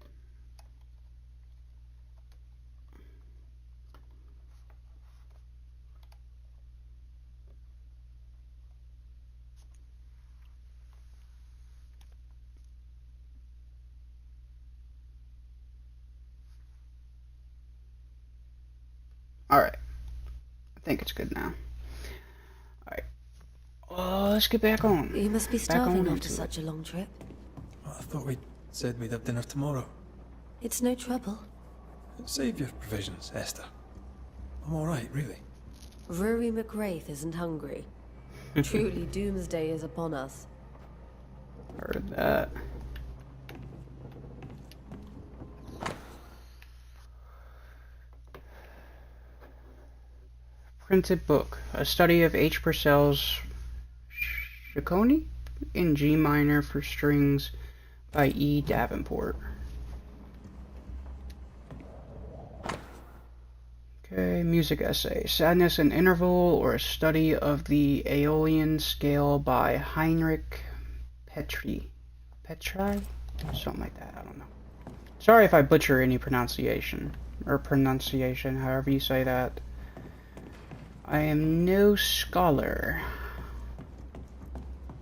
Alright. I think it's good now. Alright. Let's get back on. You must be starving after such a long trip. I thought we said we'd have dinner tomorrow. It's no trouble. Save your provisions, Esther. I'm alright, really. Rory McGrath isn't hungry. Truly, doomsday is upon us. Heard that. Printed book. A study of H. Purcell's Chaconne in G minor for strings by E. Davenport. Okay, music essay. Sadness and Interval, or a study of the Aeolian scale by Heinrich Petri? Something like that, I don't know. Sorry if I butcher any pronunciation, however you say that. I am no scholar,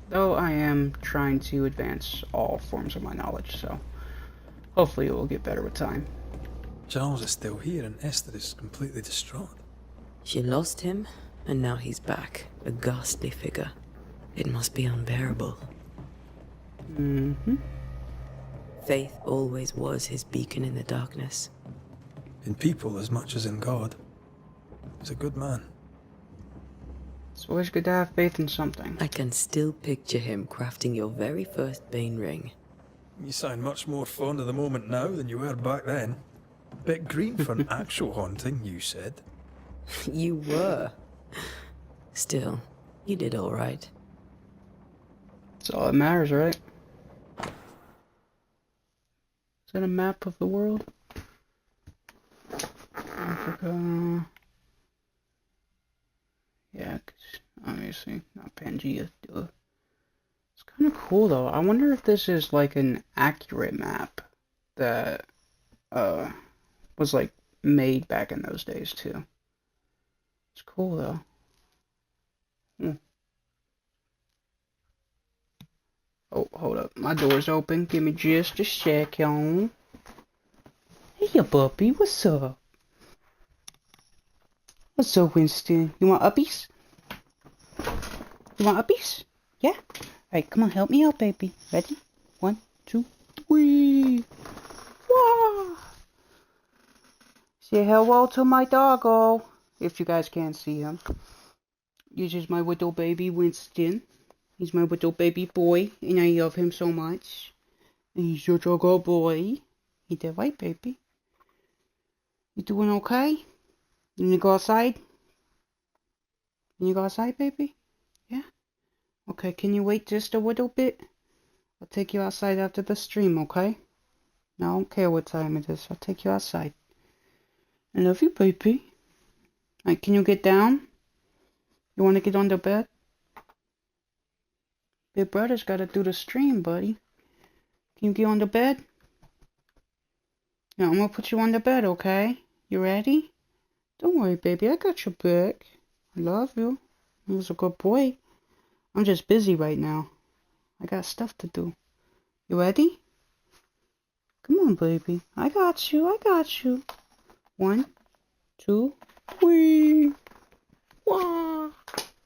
though I am trying to advance all forms of my knowledge, so hopefully it will get better with time. Charles is still here and Esther is completely distraught. She lost him, and now he's back, a ghastly figure. It must be unbearable. Mm-hmm. Faith always was his beacon in the darkness. in people as much as in God. He's a good man. It's always good to have faith in something. I can still picture him crafting your very first Bane ring. You sound much more fond of the moment now than you were back then. Bit green for an actual haunting, you said. You were. Still, you did all right. That's all that matters, right? Is that a map of the world? Africa. Yeah, 'cause obviously not Pangea. Duh. It's kind of cool though. I wonder if this is like an accurate map that was like made back in those days too. It's cool though. Oh, hold up. My door's open. Give me just a second. Hey, puppy. What's up? What's up, Winston? You want uppies? You want uppies? Yeah? Alright, come on. Help me out, baby. Ready? 1, 2, 3. Wah! Say hello to my doggo. If you guys can't see him. This is my little baby, Winston. He's my little baby boy, and I love him so much. And he's such a good boy. Ain't that right, baby? You doing okay? You need to go outside? You need to go outside, baby? Yeah? Okay, can you wait just a little bit? I'll take you outside after the stream, okay? I don't care what time it is. I'll take you outside. I love you, baby. Alright, can you get down? You want to get on the bed? Big brother's gotta do the stream, buddy. Can you get on the bed? Yeah, I'm gonna put you on the bed, okay? You ready? Don't worry, baby. I got your back. I love you. You're a good boy. I'm just busy right now. I got stuff to do. You ready? Come on, baby. I got you. I got you. 1, 2, 3. Wah!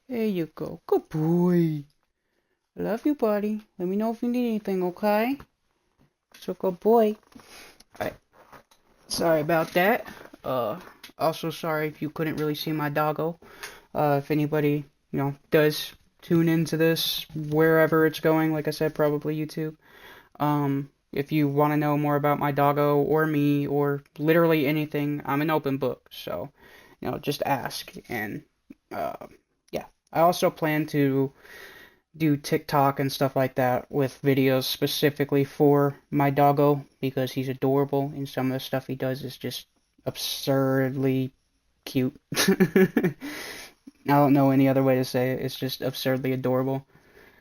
There you go. Good boy. I love you, buddy. Let me know if you need anything, okay? So good boy. Alright. Sorry about that. Also sorry if you couldn't really see my doggo. If anybody, does tune into this, wherever it's going, like I said, probably YouTube. If you want to know more about my doggo or me or literally anything, I'm an open book. So, just ask. And, yeah. I also plan to do TikTok and stuff like that with videos specifically for my doggo because he's adorable and some of the stuff he does is just absurdly cute. I don't know any other way to say it. It's just absurdly adorable.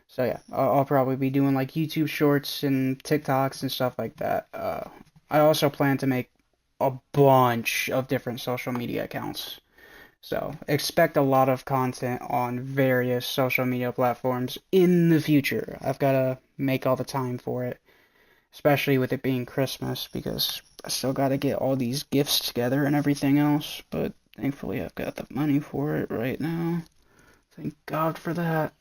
So yeah, I'll probably be doing like YouTube shorts and TikToks and stuff like that. I also plan to make a bunch of different social media accounts. So, expect a lot of content on various social media platforms in the future. I've got to make all the time for it, especially with it being Christmas, because I still got to get all these gifts together and everything else, but thankfully I've got the money for it right now. Thank God for that.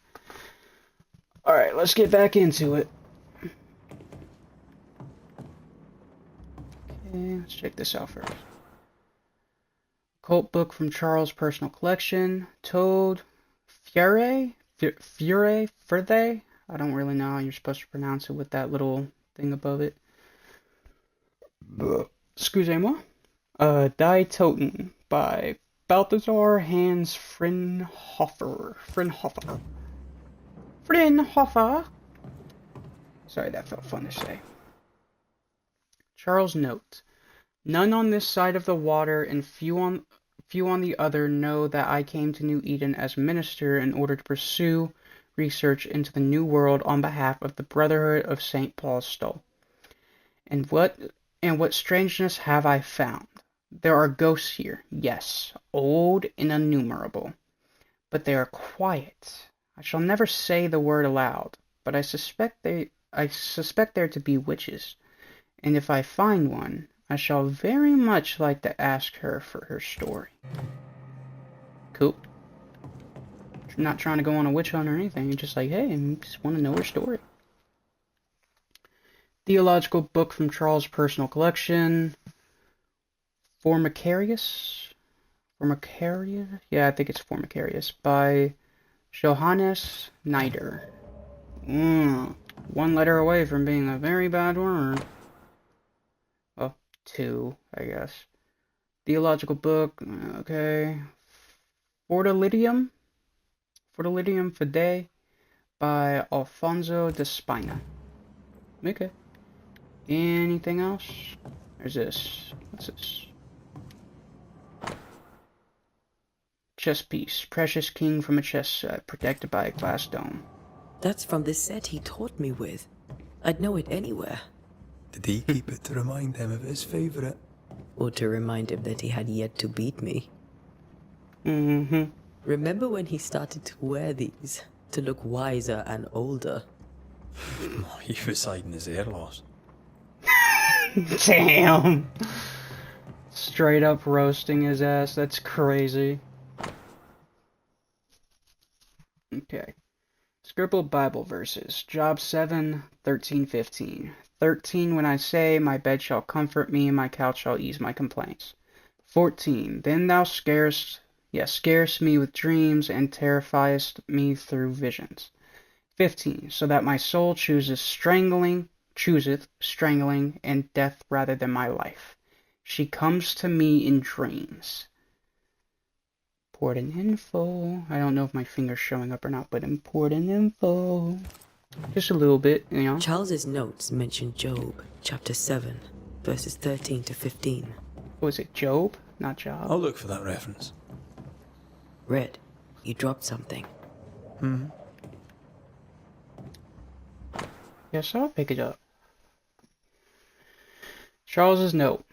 Alright, let's get back into it. Okay, let's check this out first. Cult book from Charles' personal collection. Toad Fure? Furde? I don't really know how you're supposed to pronounce it with that little thing above it. Excusez-moi. Die Toten by Balthazar Hans Frinhofer. Frinhofer. Sorry, that felt fun to say. Charles' note. None on this side of the water and few on the other know that I came to New Eden as minister in order to pursue research into the New World on behalf of the Brotherhood of St. Paul's Stole. And what strangeness have I found? There are ghosts here, yes, old and innumerable, but they are quiet. I shall never say the word aloud, but I suspect there to be witches, and if I find one, I shall very much like to ask her for her story. Cool. I'm not trying to go on a witch hunt or anything. You're just like, hey, I just want to know her story. Theological book from Charles' personal collection. Formicarius? Formicaria? Yeah, I think it's Formicarius by Johannes Nider. One letter away from being a very bad word. Well, two, I guess. Theological book, okay. Fortilidium Fidei by Alfonso de Spina. Okay. Anything else? There's this. What's this? Chess piece. Precious king from a chess set, protected by a glass dome. That's from the set he taught me with. I'd know it anywhere. Did he keep it to remind him of his favourite? Or to remind him that he had yet to beat me. Mm-hmm. Remember when he started to wear these? To look wiser and older? He was hiding his hair loss. Damn. Straight up roasting his ass. That's crazy. Okay. Scribbled Bible verses. Job 7, 13, 15. 13, when I say, my bed shall comfort me, and my couch shall ease my complaints. 14, then thou scarest me with dreams, and terrifiest me through visions. 15, so that my soul chooseth strangling, and death rather than my life. She comes to me in dreams. Important info. I don't know if my finger's showing up or not, but important info. Just a little bit, you know. Charles's notes mention Job, chapter 7, verses 13 to 15. Was it Job? Not Job. I'll look for that reference. Red, you dropped something. Yes, I'll pick it up. Charles's note.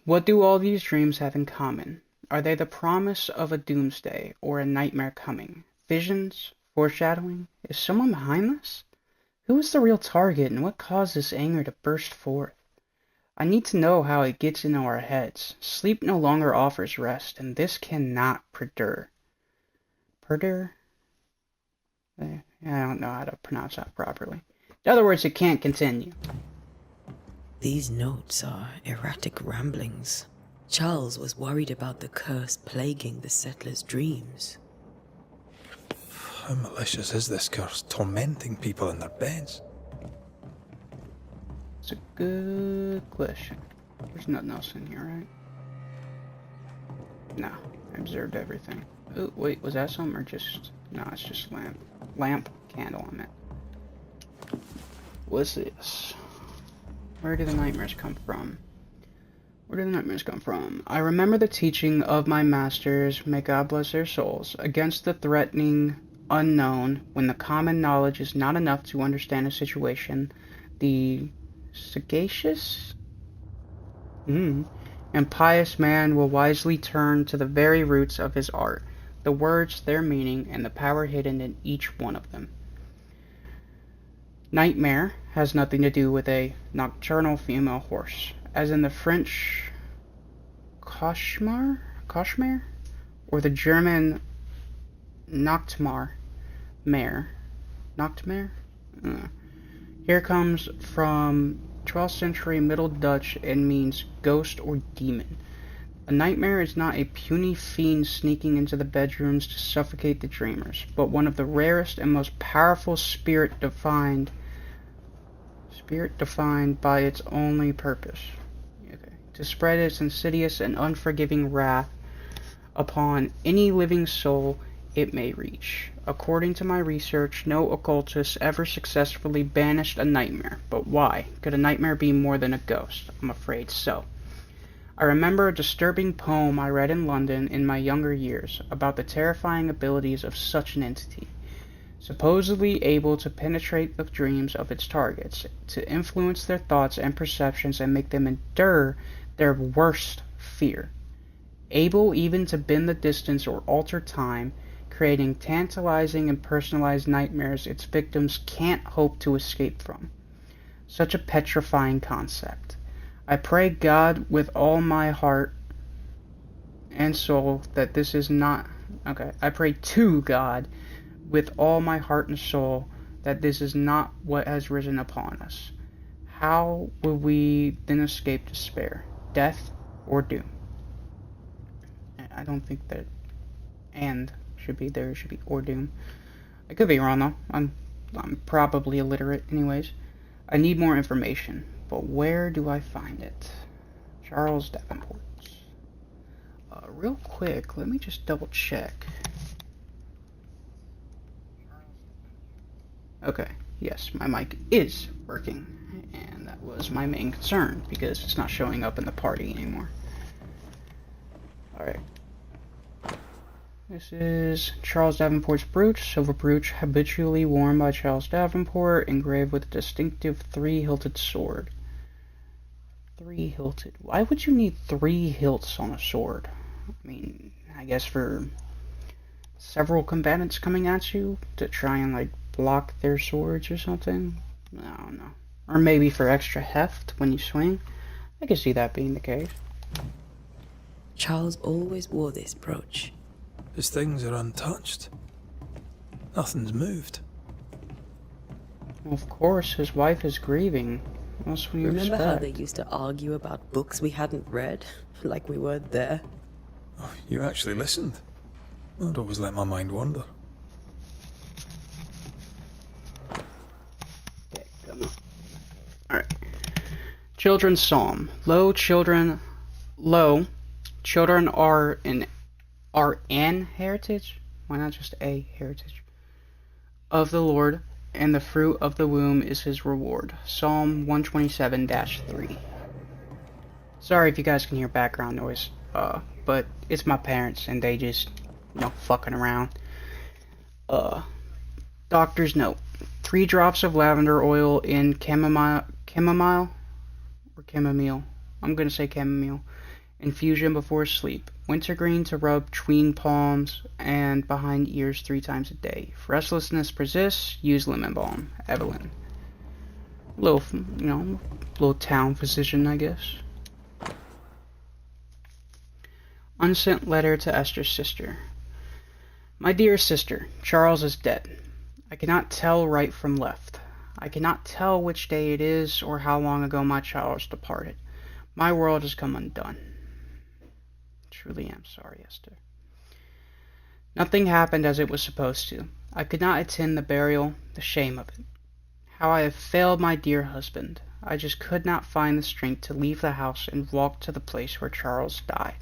What do all these dreams have in common? Are they the promise of a doomsday or a nightmare coming? Visions? Foreshadowing? Is someone behind this? Who is the real target and what caused this anger to burst forth? I need to know how it gets into our heads. Sleep no longer offers rest, and this cannot perdure. Perdure? I don't know how to pronounce that properly. In other words, it can't continue. These notes are erratic ramblings. Charles was worried about the curse plaguing the settlers' dreams. How malicious is this curse, tormenting people in their beds? It's a good question. There's nothing else in here, right? No, I observed everything. Oh, wait, was that something or just... No, it's just lamp, candle on it. What's this? Where do the nightmares come from? I remember the teaching of my masters, may God bless their souls, against the threatening unknown when the common knowledge is not enough to understand a situation. The sagacious and pious man will wisely turn to the very roots of his art, the words, their meaning, and the power hidden in each one of them. Nightmare has nothing to do with a nocturnal female horse, as in the French cauchemar, or the German Nachtmare. Here comes from 12th century Middle Dutch and means ghost or demon. A nightmare is not a puny fiend sneaking into the bedrooms to suffocate the dreamers, but one of the rarest and most powerful spirit defined by its only purpose. To spread its insidious and unforgiving wrath upon any living soul it may reach. According to my research, no occultist ever successfully banished a nightmare. But why? Could a nightmare be more than a ghost? I'm afraid so. I remember a disturbing poem I read in London in my younger years about the terrifying abilities of such an entity, supposedly able to penetrate the dreams of its targets, to influence their thoughts and perceptions and make them endure their worst fear, able even to bend the distance or alter time, creating tantalizing and personalized nightmares its victims can't hope to escape from. Such a petrifying concept. I pray God with all my heart and soul that this is not... I pray to God with all my heart and soul that this is not what has risen upon us. How will we then escape despair, death, or doom? I don't think that and should be there. It should be or doom. I could be wrong though. I'm probably illiterate anyways. I need more information, but where do I find it? Charles Davenport. Real quick, let me just double check. Okay, yes, my mic is working, and that was my main concern because it's not showing up in the party anymore. Alright. This is Charles Davenport's brooch, silver brooch habitually worn by Charles Davenport, engraved with a distinctive three-hilted sword. Three-hilted. Why would you need three hilts on a sword? I mean, I guess for several combatants coming at you to try and, like, block their swords or something? I don't know. Or maybe for extra heft when you swing? I can see that being the case. Charles always wore this brooch. His things are untouched. Nothing's moved. Well, of course, his wife is grieving. What else would you Remember how expect? they used to argue about books we hadn't read? Like we weren't there? Oh, you actually listened? I'd always let my mind wander. Okay, come on. Alright. Children's Psalm. Lo, children are an heritage? Why not just a heritage? Of the Lord, and the fruit of the womb is his reward. Psalm 127-3. Sorry if you guys can hear background noise, but it's my parents and they just, fucking around. Doctor's note. 3 drops of lavender oil in chamomile or chamomile. I'm gonna say chamomile. Infusion before sleep. Wintergreen to rub between palms and behind ears 3 times a day. If restlessness persists, use lemon balm. Evelyn. Little town physician, I guess. Unsent letter to Esther's sister. My dear sister, Charles is dead. I cannot tell right from left. I cannot tell which day it is or how long ago my Charles departed. My world has come undone. Truly am sorry, Esther. Nothing happened as it was supposed to. I could not attend the burial, the shame of it. How I have failed my dear husband. I just could not find the strength to leave the house and walk to the place where Charles died,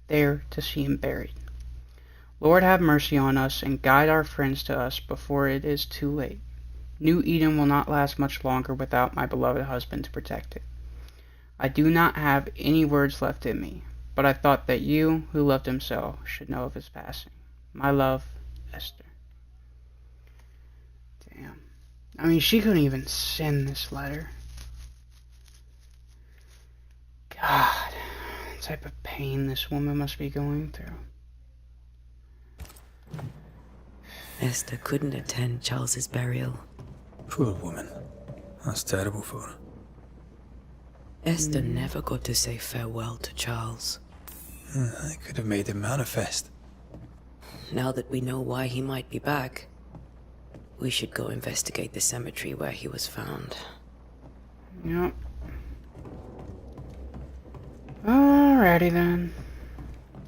there to see him buried. Lord, have mercy on us and guide our friends to us before it is too late. New Eden will not last much longer without my beloved husband to protect it. I do not have any words left in me, but I thought that you, who loved him so, should know of his passing. My love, Esther. Damn. I mean, she couldn't even send this letter. God, the type of pain this woman must be going through. Esther couldn't attend Charles's burial. Poor woman. That's terrible for her. Esther never got to say farewell to Charles. I could have made him manifest. Now that we know why he might be back, we should go investigate the cemetery where he was found. Yep. Alrighty then.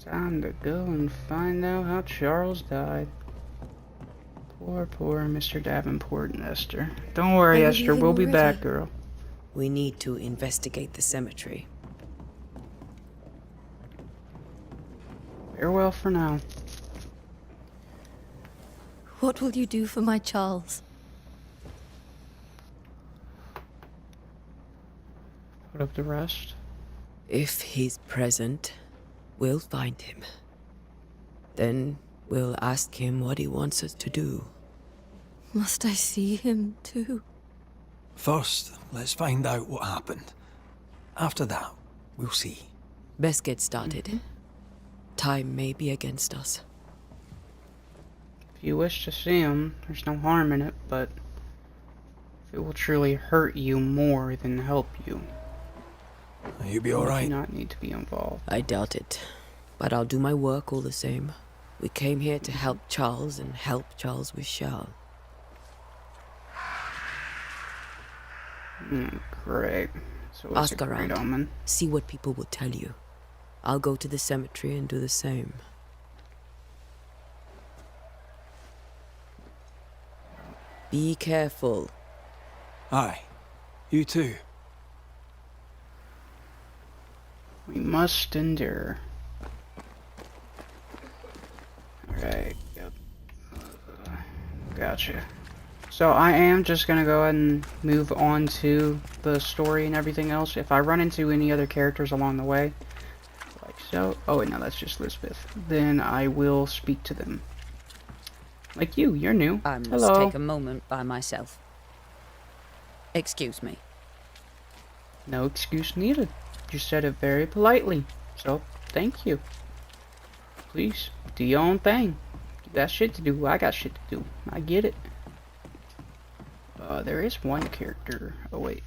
Time to go and find out how Charles died. Poor Mr. Davenport and Esther. Don't worry, Esther, we'll be back, girl. We need to investigate the cemetery. Farewell for now. What will you do for my Charles? Put up the rest. If he's present, we'll find him. Then we'll ask him what he wants us to do. Must I see him too? First, let's find out what happened. After that, we'll see. Best get started. Time may be against us. If you wish to see him, there's no harm in it, but if it will truly hurt you more than help you, You'll be alright. you do not need to be involved. I doubt it, but I'll do my work all the same. We came here to help Charles, and help Charles we shall. Great. So it's Ask a great around. omen. See what people will tell you. I'll go to the cemetery and do the same. Be careful. Aye. You too. We must endure. Alright, yep. Gotcha. So I am just gonna go ahead and move on to the story and everything else. If I run into any other characters along the way, like so... Oh wait, no, that's just Lisbeth. Then I will speak to them. Like you're new. I must Hello. take a moment by myself. Excuse me. No excuse needed. You said it very politely, so thank you. Please, do your own thing. You got shit to do, I got shit to do. I get it. There is one character. Oh wait.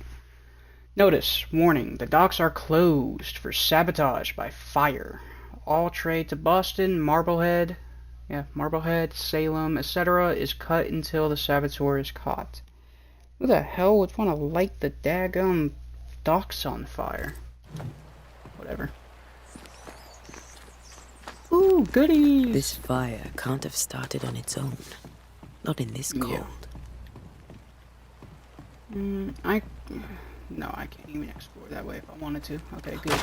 Notice, warning, the docks are closed for sabotage by fire. All trade to Boston, Marblehead, Salem, etc. is cut until the saboteur is caught. Who the hell would want to light the daggum docks on fire? Whatever. Ooh, goodies! This fire can't have started on its own. Not in this cold. Yeah. No, I can't even explore that way if I wanted to. Okay, good.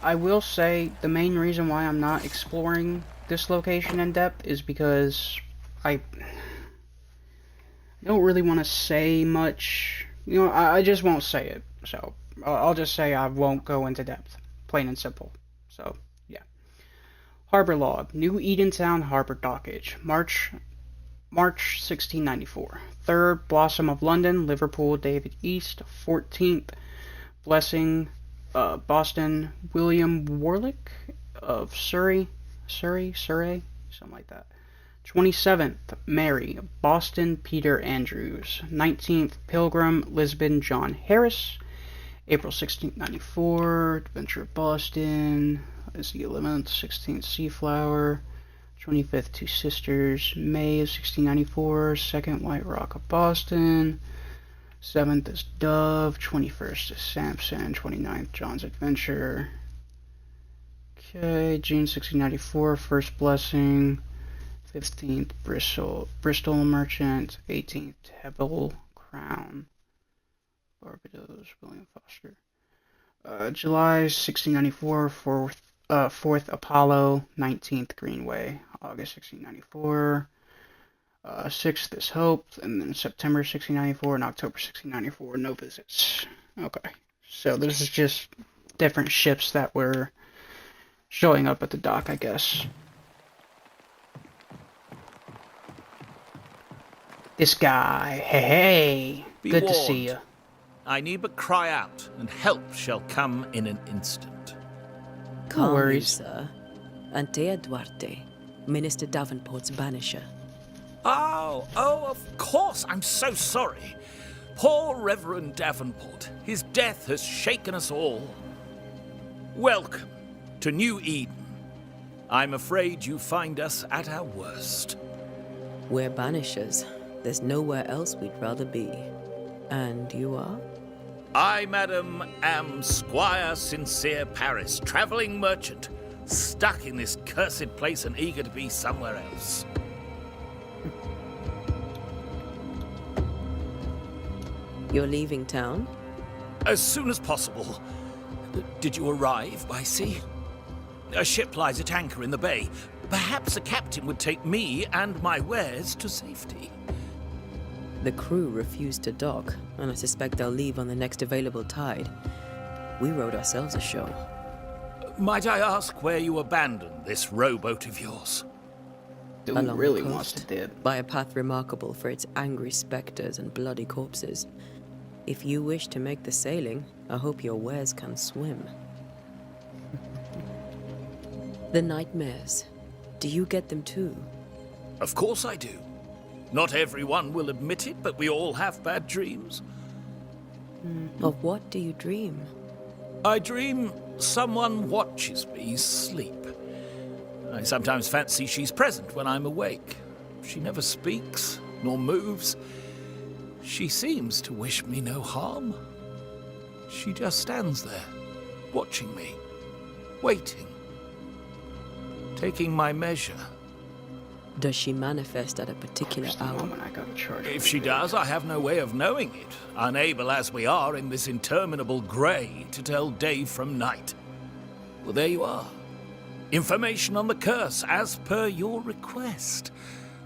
I will say the main reason why I'm not exploring this location in depth is because I don't really want to say much. You know, I just won't say it. So, I'll just say I won't go into depth. Plain and simple. So, yeah. Harbor log. New Edentown Harbor Dockage. March 1694. 3rd, Blossom of London, Liverpool, David East. 14th, Blessing, Boston, William Warlick of Surrey, something like that. 27th, Mary, Boston, Peter Andrews. 19th, Pilgrim, Lisbon, John Harris. April 1694, Adventure of Boston. Is the 11th, 16th, Seaflower. 25th, Two Sisters, May of 1694, 2nd, White Rock of Boston, 7th is Dove, 21st is Samson, 29th, John's Adventure. Okay, June 1694, First Blessing, 15th, Bristol Merchant, 18th, Hebel Crown, Barbados, William Foster. July 1694, 4th Apollo, 19th Greenway, August 1694, 6th is Hope, and then September 1694 and October 1694, no visits. Okay, so this is just different ships that were showing up at the dock, I guess. This guy, hey, Be good warned. to see you. I need but cry out, and help shall come in an instant. Calm worries. you, sir. Antea Duarte, Minister Davenport's banisher. Oh, of course. I'm so sorry. Poor Reverend Davenport. His death has shaken us all. Welcome to New Eden. I'm afraid you find us at our worst. We're banishers. There's nowhere else we'd rather be. And you are? I, madam, am Squire Sincere Paris, travelling merchant, stuck in this cursed place and eager to be somewhere else. You're leaving town? As soon as possible. Did you arrive by sea? A ship lies at anchor in the bay. Perhaps a captain would take me and my wares to safety. The crew refused to dock, and I suspect they'll leave on the next available tide. We rode ourselves ashore. Might I ask where you abandoned this rowboat of yours? Dude Along really the wants to coast, dip. by a path remarkable for its angry specters and bloody corpses. If you wish to make the sailing, I hope your wares can swim. The nightmares. Do you get them too? Of course I do. Not everyone will admit it, but we all have bad dreams. Of what do you dream? I dream someone watches me sleep. I sometimes fancy she's present when I'm awake. She never speaks, nor moves. She seems to wish me no harm. She just stands there, watching me. waiting, taking my measure. Does she manifest at a particular hour? If she does, I have no way of knowing it, unable as we are in this interminable grey to tell day from night. Well, there you are. Information on the curse, as per your request.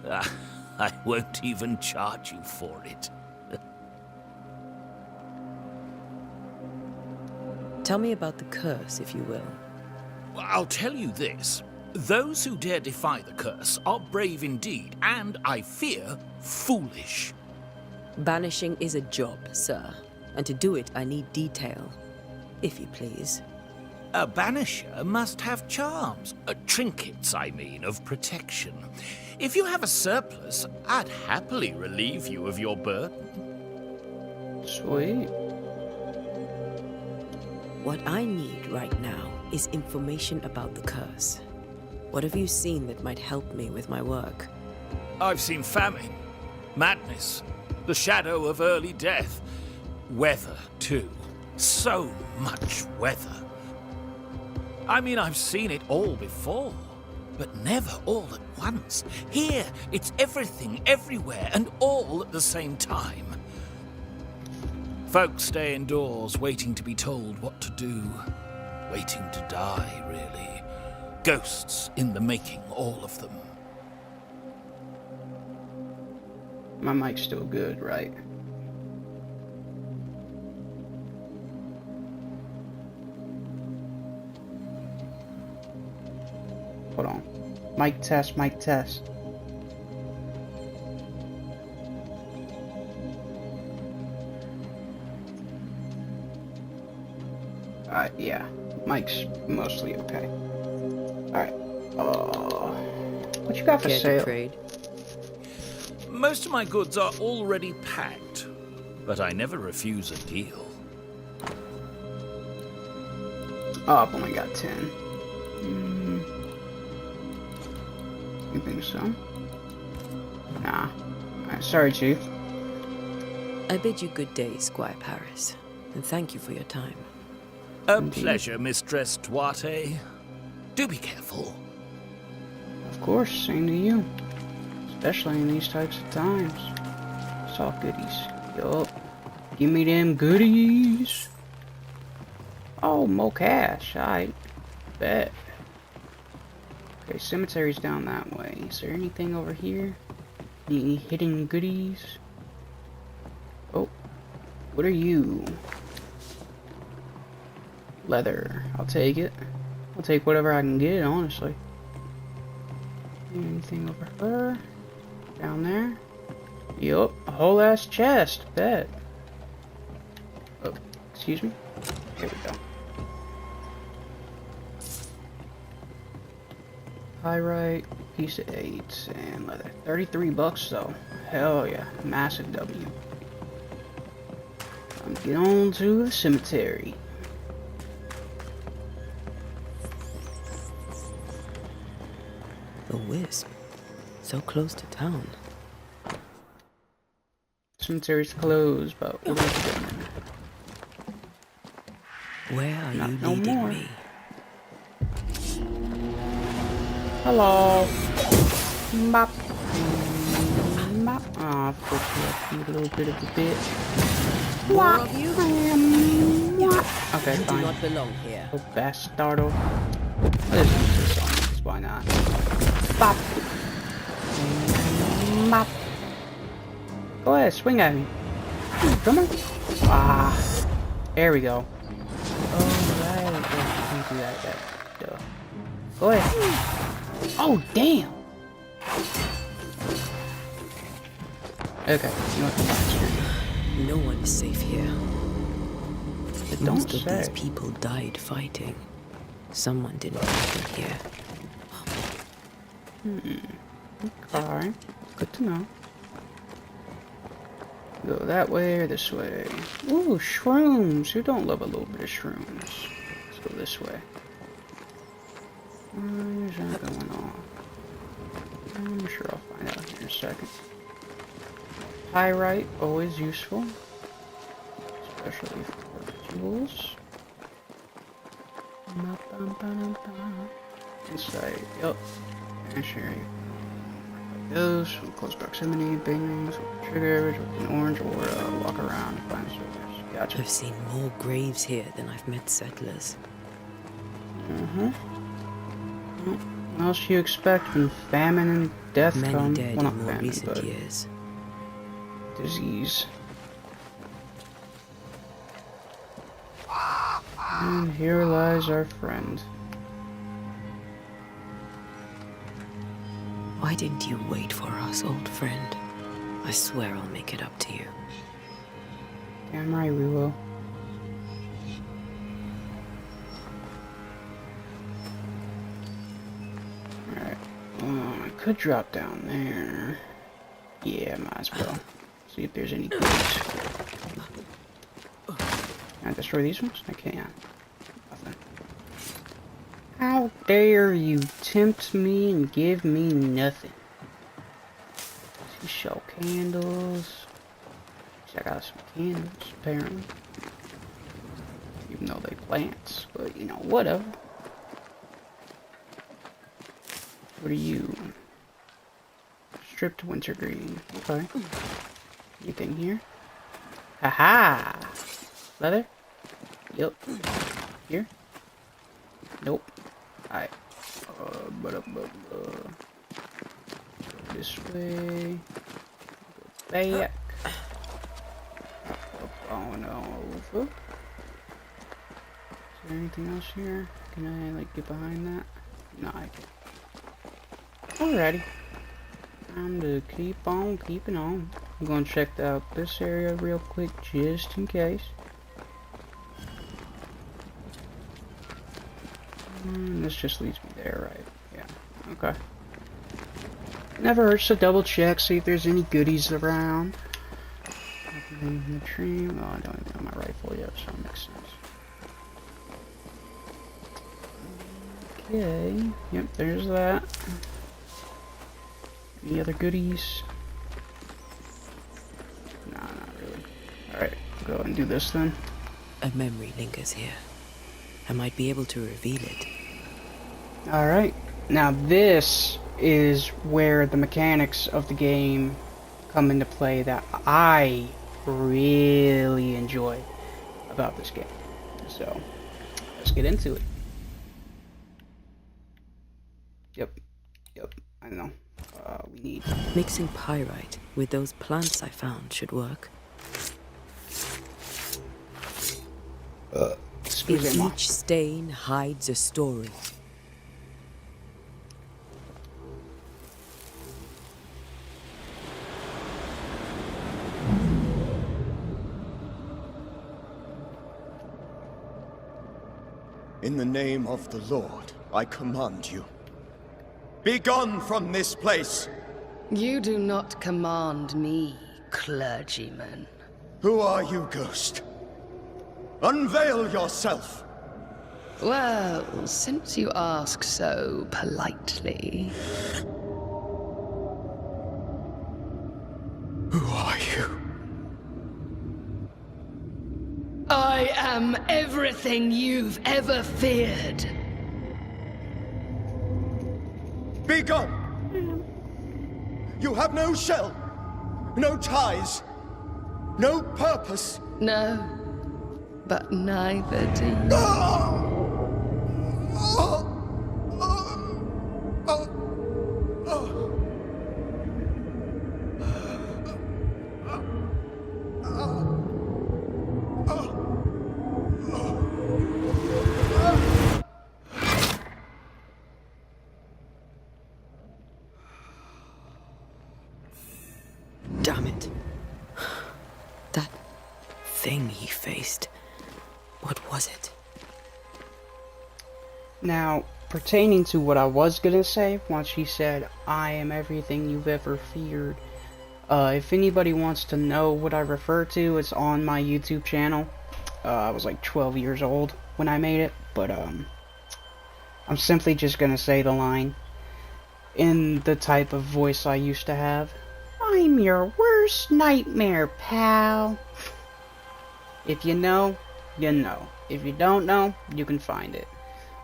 I won't even charge you for it. Tell me about the curse, if you will. I'll tell you this. Those who dare defy the curse are brave indeed, and, I fear, foolish. Banishing is a job, sir. And to do it, I need detail. If you please. A banisher must have charms. Trinkets, I mean, of protection. If you have a surplus, I'd happily relieve you of your burden. Sweet. What I need right now is information about the curse. What have you seen that might help me with my work? I've seen famine, madness, the shadow of early death. Weather, too. So much weather. I mean, I've seen it all before, but never all at once. Here, it's everything, everywhere, and all at the same time. Folks stay indoors, waiting to be told what to do. Waiting to die, really. Ghosts in the making, all of them. My mic's still good, right? Hold on. Mic test, mic test. Yeah. Mic's mostly okay. Alright. What you got for sale? Trade? Most of my goods are already packed, but I never refuse a deal. Oh, I've only got 10. You think so? Nah. Alright, sorry, Chief. I bid you good day, Squire Paris, and thank you for your time. A pleasure, Mistress Duarte. Do be careful. Of course, same to you. Especially in these types of times. Soft goodies. Yup. Give me them goodies. Oh, more cash. I bet. Okay, cemetery's down that way. Is there anything over here? Any hidden goodies? Oh. What are you? Leather. I'll take it. I'll take whatever I can get, honestly. Anything over her? Down there? Yup, a whole ass chest. Bet. Oh, excuse me? Here we go. Pyrite, piece of 8, and leather. 33 bucks though. Hell yeah. Massive W. Get on to the cemetery. The Wisp. So close to town. Cemetery's closed, but what are you doing? Where are Not you no leading more. me? Hello. Mop. Mop. Oh, of course you have to be a little bit of a bitch. More of you? Okay, You fine. do not belong here. Oh, bastardo. Let's use this on this, why not? Bop. Mop. Go ahead, swing at me. Come on. Ah. There we go. Alright. Oh, can't do that. Duh. Go ahead. Oh, damn. Okay, you know what? No one is safe here. But don't Most of say. these people died fighting. Someone didn't make it here. Okay. Good to know. Go that way or this way? Ooh, shrooms. Who don't love a little bit of shrooms? Let's go this way. Where's that going on? I'm sure I'll find out here in a second. Pyrite, always useful. Especially for jewels. Inside, yup. Banisher. Those from close proximity, bang rings with trigger, with an orange, or walk around and find soldiers. Gotcha. I've seen more graves here than I've met settlers. What else you expect when famine and death Many come? dead Well, not in more famine, recent but years. disease. And here lies our friend. Why didn't you wait for us, old friend? I swear I'll make it up to you. Damn right we will. Alright. I could drop down there. Yeah, might as well. See if there's any goods. Can I destroy these ones? I can't. Nothing. How dare you tempt me and give me nothing? Some shell candles. I got some candles, apparently. Even though they plants, but you know, whatever. What are you? Stripped wintergreen. Okay. Anything here? Haha! Leather? Yup. Here? Nope. Alright. This way. Go back. On over. Is there anything else here? Can I like get behind that? No, I can't. Alrighty. Time to keep on keeping on. I'm gonna check out this area real quick just in case. This just leads me there, right? Yeah. Okay. Never hurts to double check, see if there's any goodies around. In the tree. Oh, I don't even have my rifle yet, so it makes sense. Okay. Yep, there's that. Any other goodies? Nah, not really. Alright, go and do this then. A memory lingers here. I might be able to reveal it. Alright. Now this is where the mechanics of the game come into play that I really enjoy about this game. So, let's get into it. Yep, I know. We need... Mixing pyrite with those plants I found should work. Excusez-moi. Each stain hides a story. In the name of the Lord, I command you. Be gone from this place! You do not command me, clergyman. Who are you, ghost? Unveil yourself! Well, since you ask so politely... Who are you? I am everything you've ever feared. Be gone! You have no shell, no ties, no purpose. No, but neither do you. Damn it. That thing he faced. What was it? Now, pertaining to what I was gonna say, once she said, I am everything you've ever feared, if anybody wants to know what I refer to, it's on my YouTube channel. I was like 12 years old when I made it, but I'm simply just gonna say the line in the type of voice I used to have. I'm your worst nightmare, pal. If you know, you know. If you don't know, you can find it.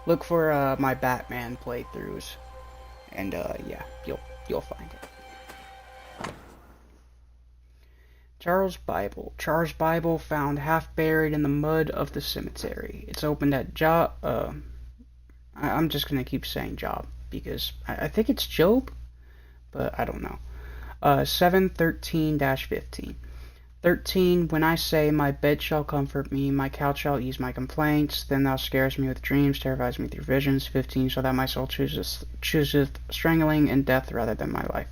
Look for my Batman playthroughs, and yeah, you'll find it. Charles' Bible. Charles' Bible found half buried in the mud of the cemetery. It's opened at Job. I'm just gonna keep saying Job because I think it's Job, but I don't know. 7:13-15. 13. When I say, my bed shall comfort me, my couch shall ease my complaints, then thou scarest me with dreams, terrifies me through visions. 15. So that my soul chooseth strangling and death rather than my life.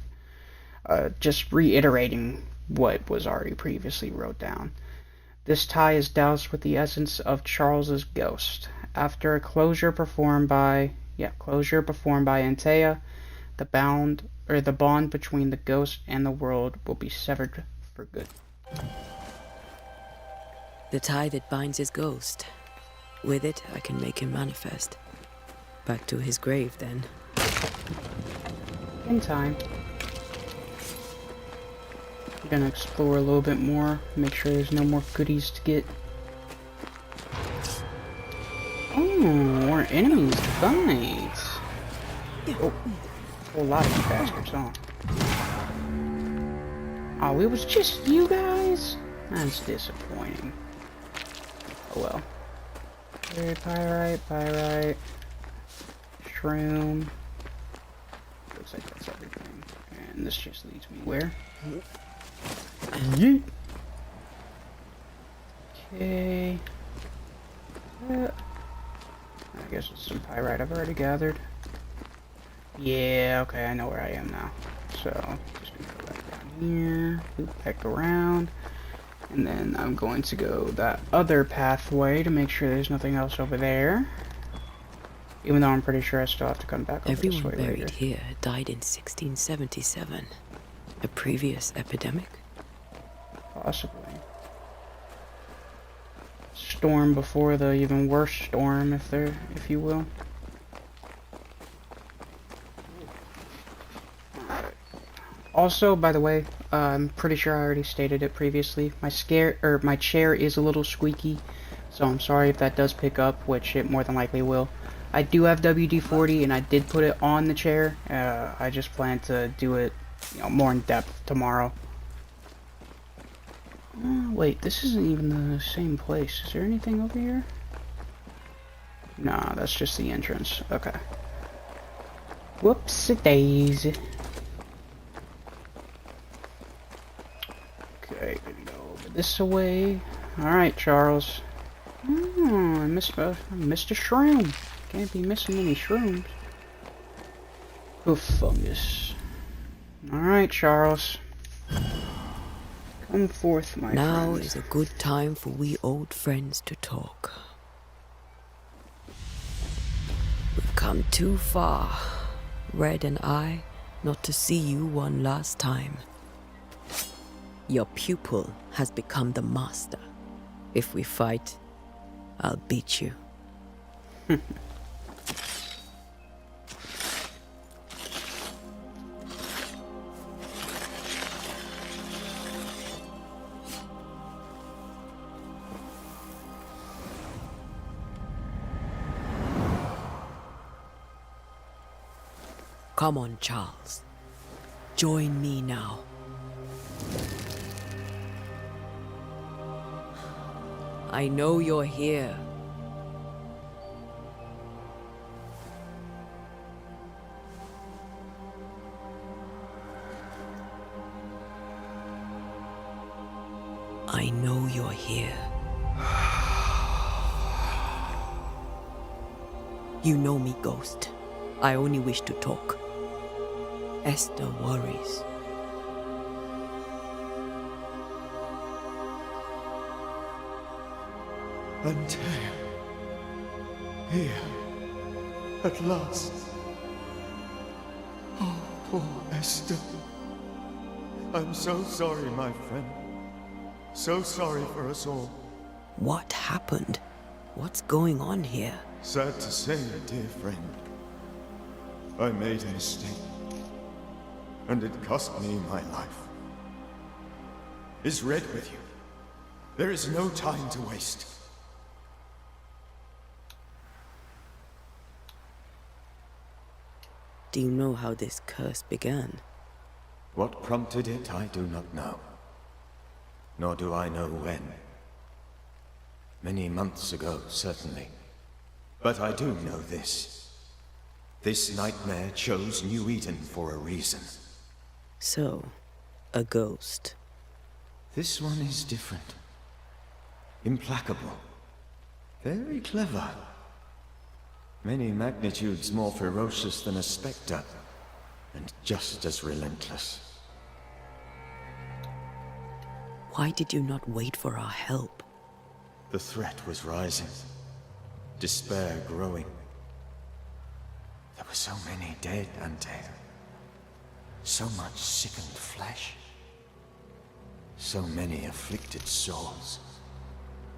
Just reiterating what was already previously wrote down. This tie is doused with the essence of Charles's ghost. After a closure performed by Antea, the bond between the ghost and the world will be severed for good. The tie that binds his ghost. With it, I can make him manifest. Back to his grave, then. In time. I'm gonna explore a little bit more, make sure there's no more goodies to get. Oh, more enemies to fight. Oh, a whole lot of you bastards, huh? Oh, it was just you guys? That's disappointing. Oh well. Okay, pyrite. Shroom. Looks like that's everything. And this just leads me where? Yeet. Okay. I guess it's some pyrite I've already gathered. Yeah, okay, I know where I am now. So, just gonna go back down here, loop back around, and then I'm going to go that other pathway to make sure there's nothing else over there. Even though I'm pretty sure I still have to come back over this way Everyone buried later. here died in 1677. A previous epidemic? Possibly. Storm before the even worse storm, if you will. Also, by the way, I'm pretty sure I already stated it previously. My chair is a little squeaky, so I'm sorry if that does pick up, which it more than likely will. I do have WD-40, and I did put it on the chair. I just plan to do it, more in depth tomorrow. Wait, this isn't even the same place. Is there anything over here? Nah, that's just the entrance. Okay. Whoops-a-daisy. Okay, gonna go over this way. Alright, Charles. Oh, I missed a shroom. Can't be missing any shrooms. Oof, fungus. Alright, Charles. Come forth, my friend. Now is a good time for we old friends to talk. We've come too far, Red and I, not to see you one last time. Your pupil has become the master. If we fight, I'll beat you. Come on, Charles. Join me now. I know you're here. I know you're here. You know me, Ghost. I only wish to talk. Esther worries. Antea. Here. At last. Oh, poor Esther. I'm so sorry, my friend. So sorry for us all. What happened? What's going on here? Sad to say, dear friend. I made a mistake. And it cost me my life. Is Red with you? There is no time to waste. Do you know how this curse began? What prompted it, I do not know. Nor do I know when. Many months ago, certainly. But I do know this. This nightmare chose New Eden for a reason. So, a ghost. This one is different. Implacable. Very clever. Many magnitudes more ferocious than a spectre, and just as relentless. Why did you not wait for our help? The threat was rising. Despair growing. There were so many dead, Antea. So much sickened flesh. So many afflicted souls.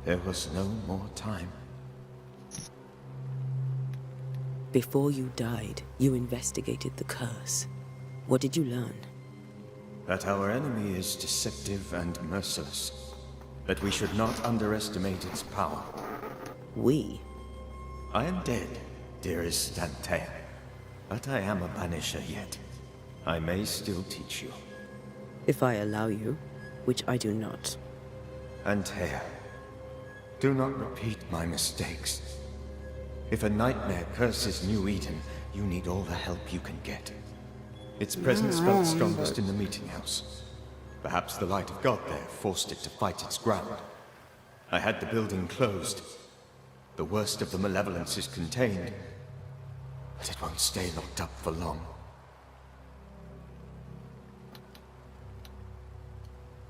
There was no more time. Before you died, you investigated the curse. What did you learn? That our enemy is deceptive and merciless. That we should not underestimate its power. We? I am dead, dearest Antea. But I am a Banisher yet. I may still teach you. If I allow you, which I do not. Antea, do not repeat my mistakes. If a nightmare curses New Eden, you need all the help you can get. Its presence felt strongest in the meeting house. Perhaps the light of God there forced it to fight its ground. I had the building closed. The worst of the malevolence is contained, but it won't stay locked up for long.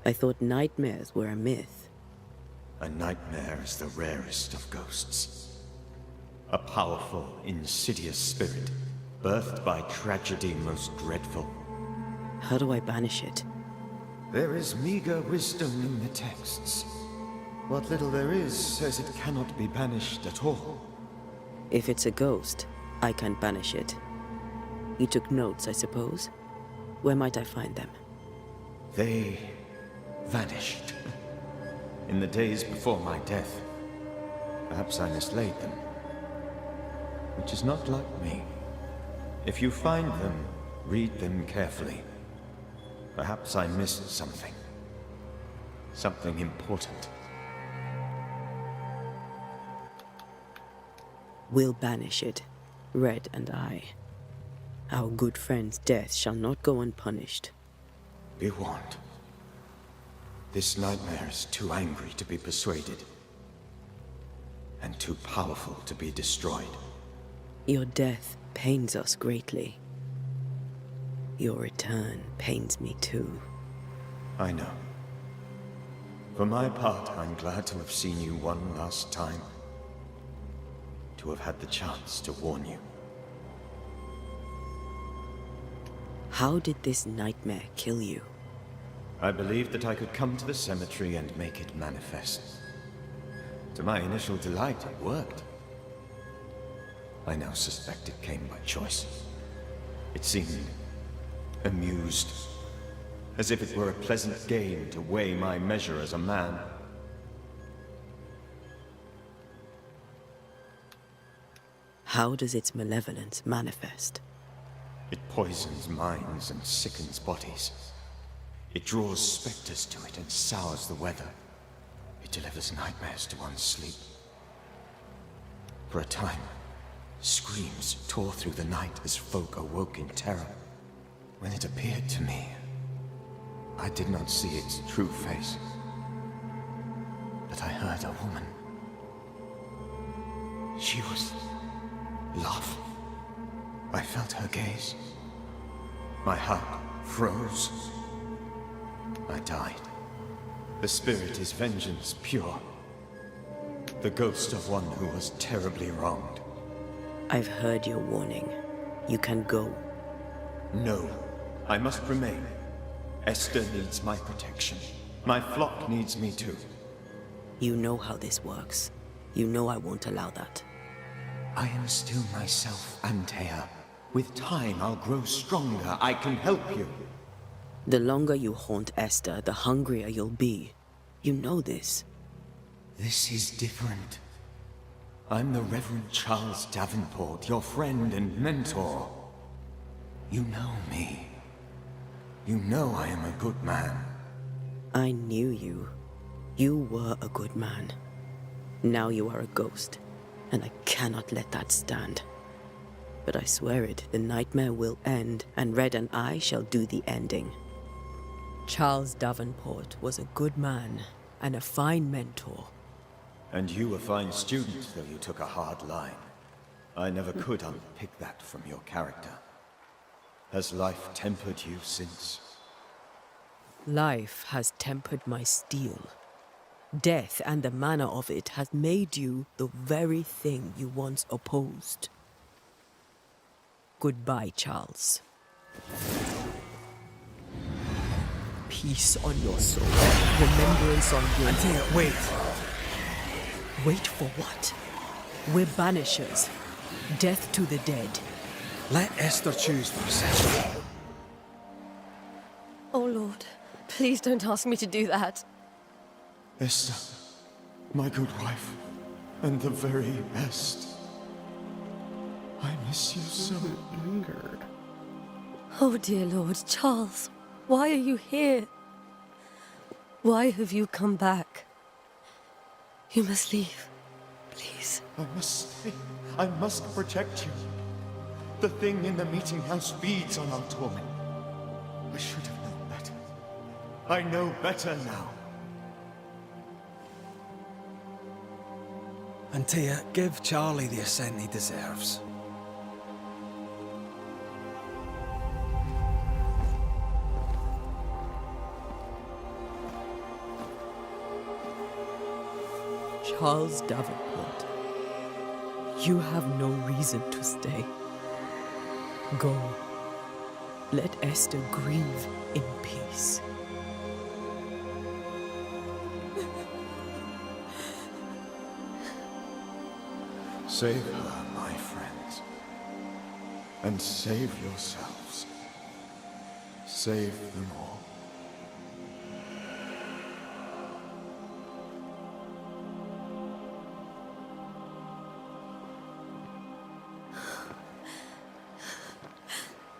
I thought nightmares were a myth. A nightmare is the rarest of ghosts. A powerful, insidious spirit, birthed by tragedy most dreadful. How do I banish it? There is meager wisdom in the texts. What little there is says it cannot be banished at all. If it's a ghost, I can't banish it. You took notes, I suppose? Where might I find them? They vanished. In the days before my death. Perhaps I mislaid them. Which is not like me. If you find them, read them carefully. Perhaps I missed something. Something important. We'll banish it, Red and I. Our good friend's death shall not go unpunished. Be warned. This nightmare is too angry to be persuaded. And too powerful to be destroyed. Your death pains us greatly. Your return pains me too. I know. For my part, I'm glad to have seen you one last time. To have had the chance to warn you. How did this nightmare kill you? I believed that I could come to the cemetery and make it manifest. To my initial delight, it worked. I now suspect it came by choice. It seemed amused, as if it were a pleasant game to weigh my measure as a man. How does its malevolence manifest? It poisons minds and sickens bodies. It draws specters to it and sours the weather. It delivers nightmares to one's sleep. For a time, screams tore through the night as folk awoke in terror. When it appeared to me, I did not see its true face. But I heard a woman. She was laughing. I felt her gaze. My heart froze. I died. The spirit is vengeance pure. The ghost of one who was terribly wronged. I've heard your warning. You can go. No, I must remain. Esther needs my protection. My flock needs me too. You know how this works. You know I won't allow that. I am still myself, Antea. With time, I'll grow stronger. I can help you. The longer you haunt Esther, the hungrier you'll be. You know this. This is different. I'm the Reverend Charles Davenport, your friend and mentor. You know me. You know I am a good man. I knew you. You were a good man. Now you are a ghost, and I cannot let that stand. But I swear it, the nightmare will end, and Red and I shall do the ending. Charles Davenport was a good man and a fine mentor. And you a fine student, though you took a hard line. I never could unpick that from your character. Has life tempered you since? Life has tempered my steel. Death and the manner of it has made you the very thing you once opposed. Goodbye, Charles. Peace on your soul. Remembrance on your... Antea, wait. Wait for what? We're banishers. Death to the dead. Let Esther choose for herself. Oh, Lord. Please don't ask me to do that. Esther, my good wife, and the very best. I miss you so. Lingered. Oh, dear Lord, Charles, why are you here? Why have you come back? You must leave, please. I must stay. I must protect you. The thing in the meeting house feeds on our torment. I should have known better. I know better now. Antea, give Charlie the ascent he deserves. Charles Davenport, you have no reason to stay. Go. Let Esther grieve in peace. Save her, my friends. And save yourselves. Save them all.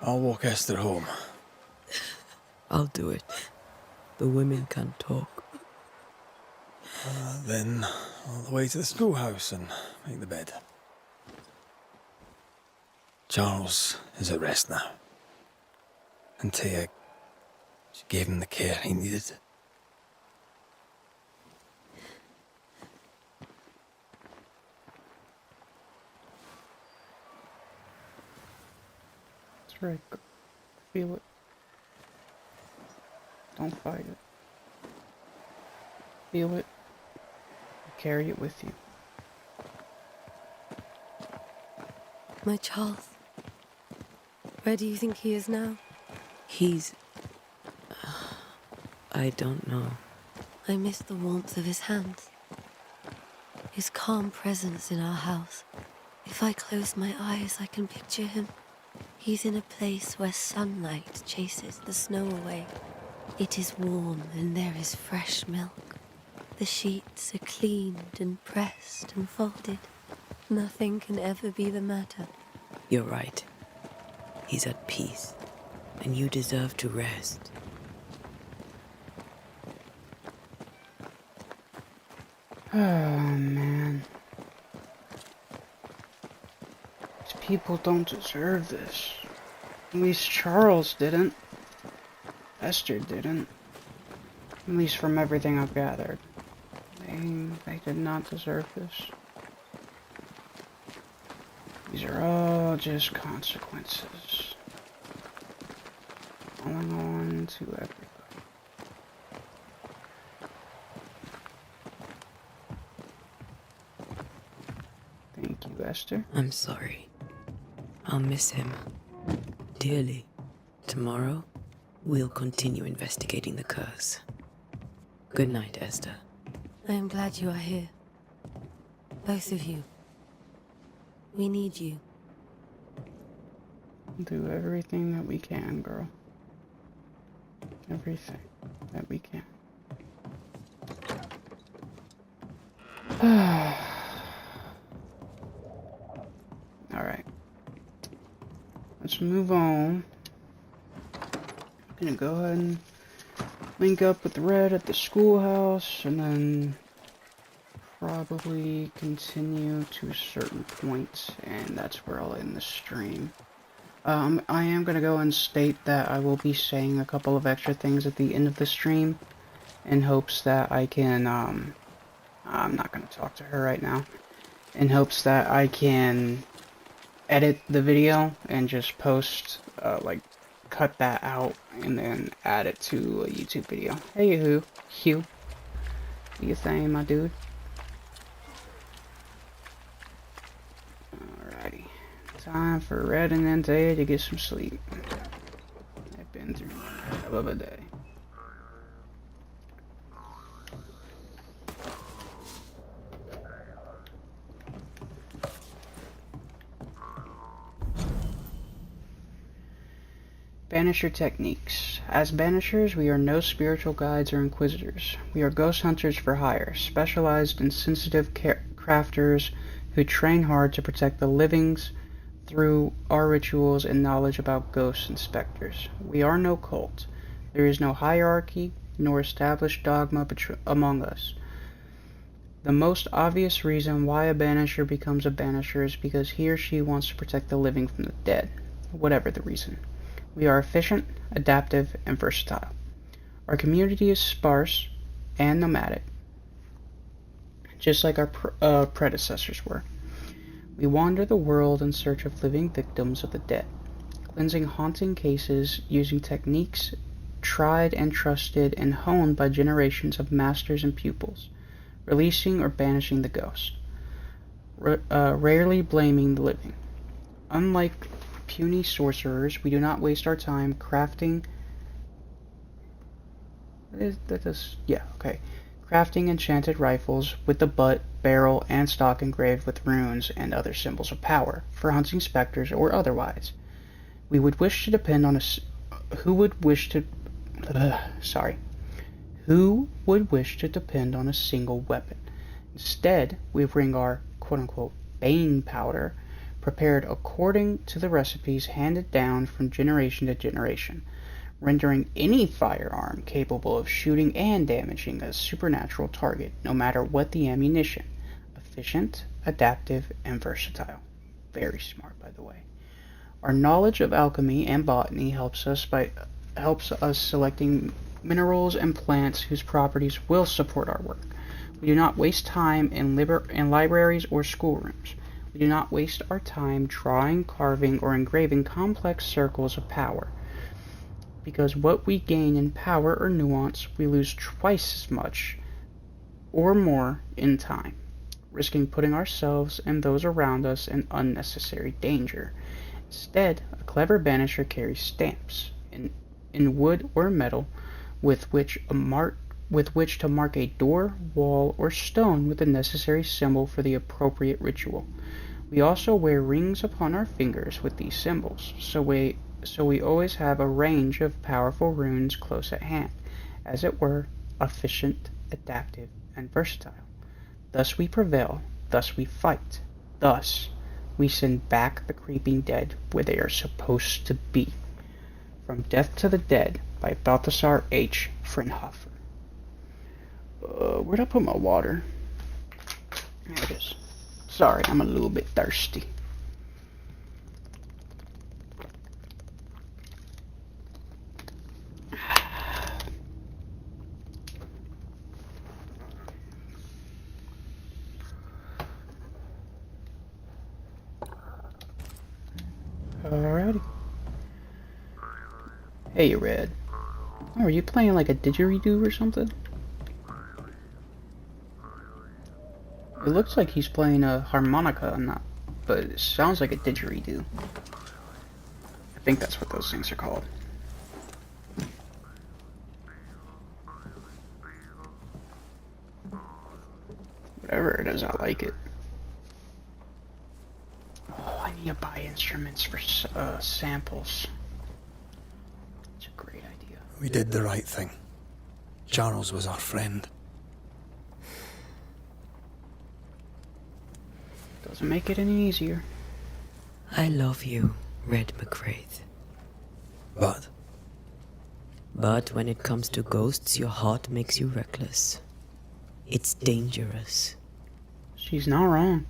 I'll walk Esther home. I'll do it. The women can talk. Then all the way to the schoolhouse and make the bed. Charles is at rest now. Antea, she gave him the care he needed. That's right. Feel it. Don't fight it. Feel it. Carry it with you. My Charles. Where do you think he is now? He's... I don't know. I miss the warmth of his hands. His calm presence in our house. If I close my eyes, I can picture him. He's in a place where sunlight chases the snow away. It is warm and there is fresh milk. The sheets are cleaned and pressed and folded. Nothing can ever be the matter. You're right. He's at peace, and you deserve to rest. Oh, man. These people don't deserve this. At least Charles didn't. Esther didn't. At least from everything I've gathered. They did not deserve this. These are all just consequences. Falling on to everybody. Thank you, Esther. I'm sorry. I'll miss him dearly. Tomorrow, we'll continue investigating the curse. Good night, Esther. I am glad you are here. Both of you. We need you. Do everything that we can, girl. Everything that we can. Alright. Let's move on Gonna go ahead and link up with Red at the schoolhouse, and then probably continue to a certain point, and that's where I'll end the stream. I am gonna go and state that I will be saying a couple of extra things at the end of the stream, in hopes that I can, I'm not gonna talk to her right now, in hopes that I can edit the video and just post, like, cut that out and then add it to a YouTube video. Hey, Hugh. Do you think, my dude? Alrighty. Time for Red and Entei to get some sleep. I've been through a hell of a day. Banisher techniques. As Banishers, we are no spiritual guides or inquisitors. We are ghost hunters for hire, specialized and sensitive crafters who train hard to protect the livings through our rituals and knowledge about ghosts and specters. We are no cult. There is no hierarchy nor established dogma among us. The most obvious reason why a Banisher becomes a Banisher is because he or she wants to protect the living from the dead, whatever the reason. We are efficient, adaptive, and versatile. Our community is sparse and nomadic, just like our predecessors were. We wander the world in search of living victims of the dead, cleansing haunting cases using techniques tried and trusted and honed by generations of masters and pupils, releasing or banishing the ghost, rarely blaming the living. Unlike puny sorcerers, we do not waste our time crafting enchanted rifles with the butt, barrel, and stock engraved with runes and other symbols of power for hunting specters or otherwise. Who would wish to depend on a single weapon? Instead, we bring our quote-unquote Bane powder, prepared according to the recipes handed down from generation to generation, rendering any firearm capable of shooting and damaging a supernatural target, no matter what the ammunition. Efficient, adaptive, and versatile. Very smart, by the way. Our knowledge of alchemy and botany helps us selecting minerals and plants whose properties will support our work. We do not waste time in libraries or schoolrooms. We do not waste our time drawing, carving, or engraving complex circles of power, because what we gain in power or nuance, we lose twice as much or more in time, risking putting ourselves and those around us in unnecessary danger. Instead, a clever Banisher carries stamps in wood or metal with which to mark a door, wall, or stone with the necessary symbol for the appropriate ritual. We also wear rings upon our fingers with these symbols, so we always have a range of powerful runes close at hand, as it were, efficient, adaptive, and versatile. Thus we prevail, thus we fight, thus we send back the creeping dead where they are supposed to be. From Death to the Dead by Balthasar H. Frinhofer. Where'd I put my water? There it is. Sorry, I'm a little bit thirsty. Alrighty. Hey, Red. Oh, are you playing like a didgeridoo or something? It looks like he's playing a harmonica, but it sounds like a didgeridoo. I think that's what those things are called. Whatever it is, I like it. Oh, I need to buy instruments for samples. It's a great idea. We did the right thing. Charles was our friend. Doesn't make it any easier. I love you, Red McCraith. But But when it comes to ghosts, your heart makes you reckless. It's dangerous. She's not wrong.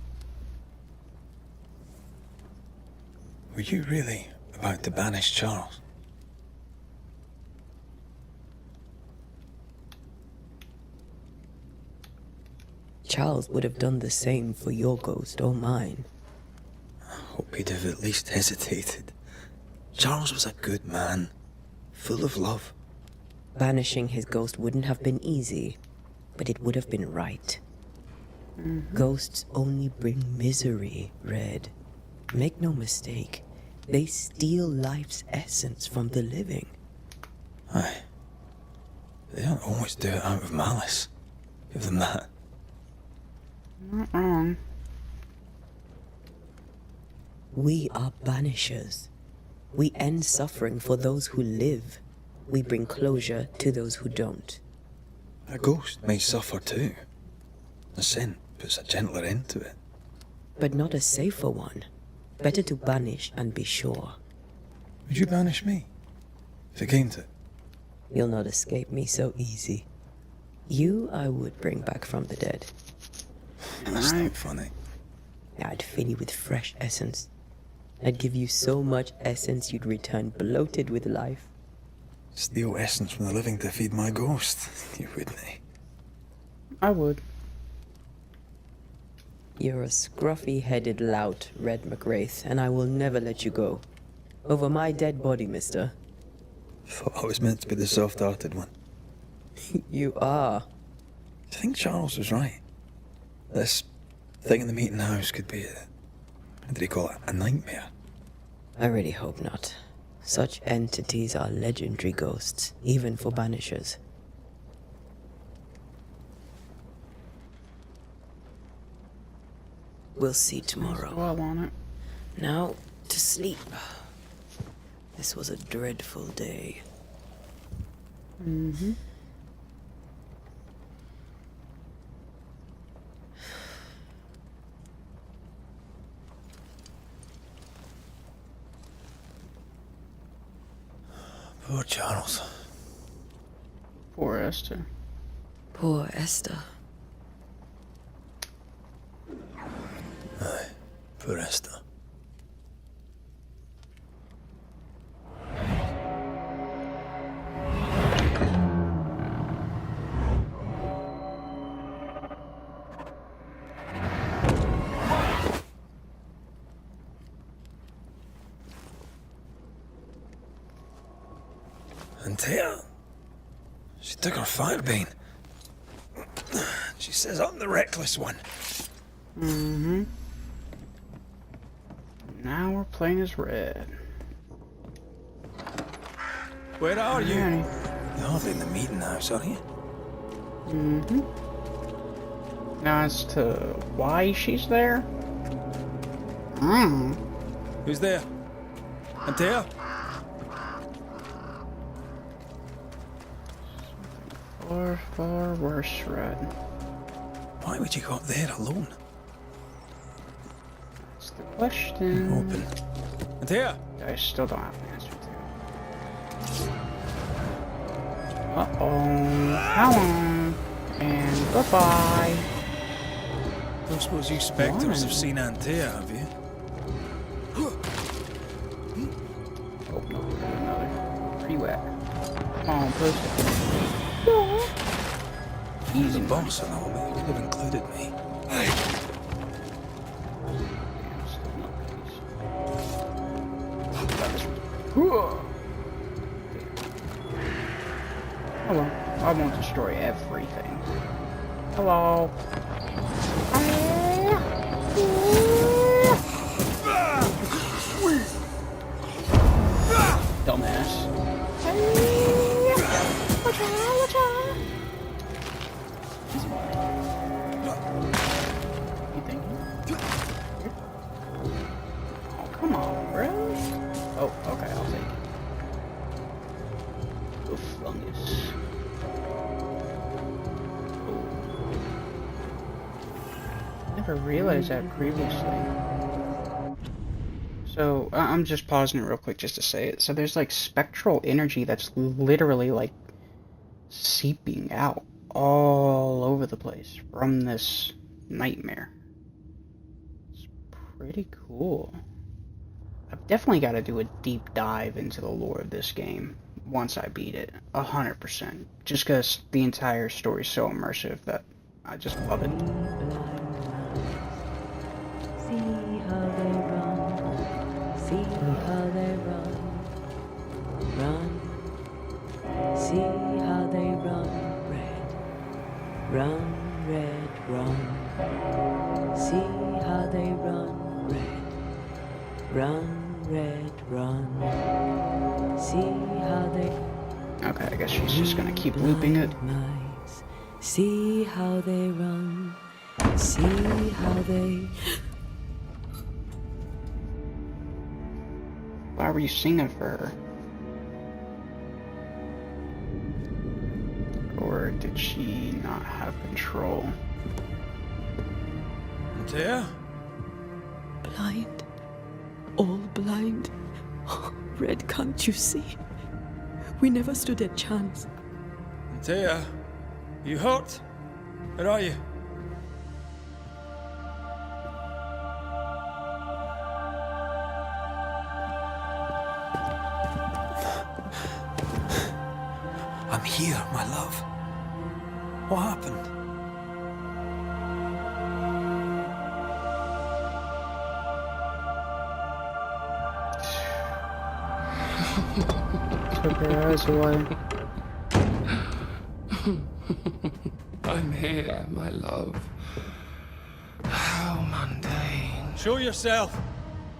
Were you really about to banish Charles? Charles would have done the same for your ghost or mine. I hope he'd have at least hesitated. Charles was a good man, full of love. Banishing his ghost wouldn't have been easy, but it would have been right. Ghosts only bring misery, Red. Make no mistake, they steal life's essence from the living. Aye. They don't always do it out of malice. Give them that. Not wrong. We are banishers. We end suffering for those who live. We bring closure to those who don't. A ghost may suffer too. A sin puts a gentler end to it. But not a safer one. Better to banish and be sure. Would you banish me? If it came to it? You'll not escape me so easy. You I would bring back from the dead. That's not funny. I'd fill you with fresh essence. I'd give you so much essence you'd return bloated with life. Steal essence from the living to feed my ghost. You wouldn't, eh? I would. You're a scruffy-headed lout, Red McWraith, and I will never let you go. Over my dead body, mister. Thought I was meant to be the soft-hearted one. You are. I think Charles was right. This thing in the meeting house could be what did he call it? A nightmare? I really hope not. Such entities are legendary ghosts, even for banishers. We'll see tomorrow. Well on it. Now, to sleep. This was a dreadful day. Mm-hmm. Poor Charles. Poor Esther. Poor Esther. Aye, poor Esther. And Tia, she took her firebane. She says I'm the reckless one. Mm-hmm. Now we're playing as Red. Where are you? Annie. You're hardly in the meeting house, are you? Mm-hmm. Now as to why she's there? Who's there? Antea? Far, far worse, Red. Why would you go up there alone? That's the question. Open. Antea? I still don't have an answer to. Uh-oh. How long? And bye-bye. Don't suppose you spectres have seen Antea, have you? Oh, no, another. Pre-whack. Come on, push. He's a boss and all, but you could have included me. Oh well, I won't destroy everything. Hello. Dumbass. You think? Oh, come on, bro. Oh, okay, I'll take it. The fungus. Oh. Never realized that previously. So So, I'm just pausing it real quick just to say it. So there's like spectral energy that's literally like seeping out all over the place from this nightmare. It's pretty cool. I've definitely got to do a deep dive into the lore of this game once I beat it, 100%. Just because the entire story is so immersive that I just love it. See how they run, see how they run, run, see how they run, red, run, see how they run, red, run, see how they... Okay, I guess she's just gonna keep looping it. Mice. See how they run, see how they... Why were you singing for her? Or did she not have control? Antea? Blind. All blind. Red, can't you see? We never stood a chance. Antea, you hurt? Where are you? I'm here, my love. What happened? Took her eyes away. I'm here, my love. How mundane. Show yourself.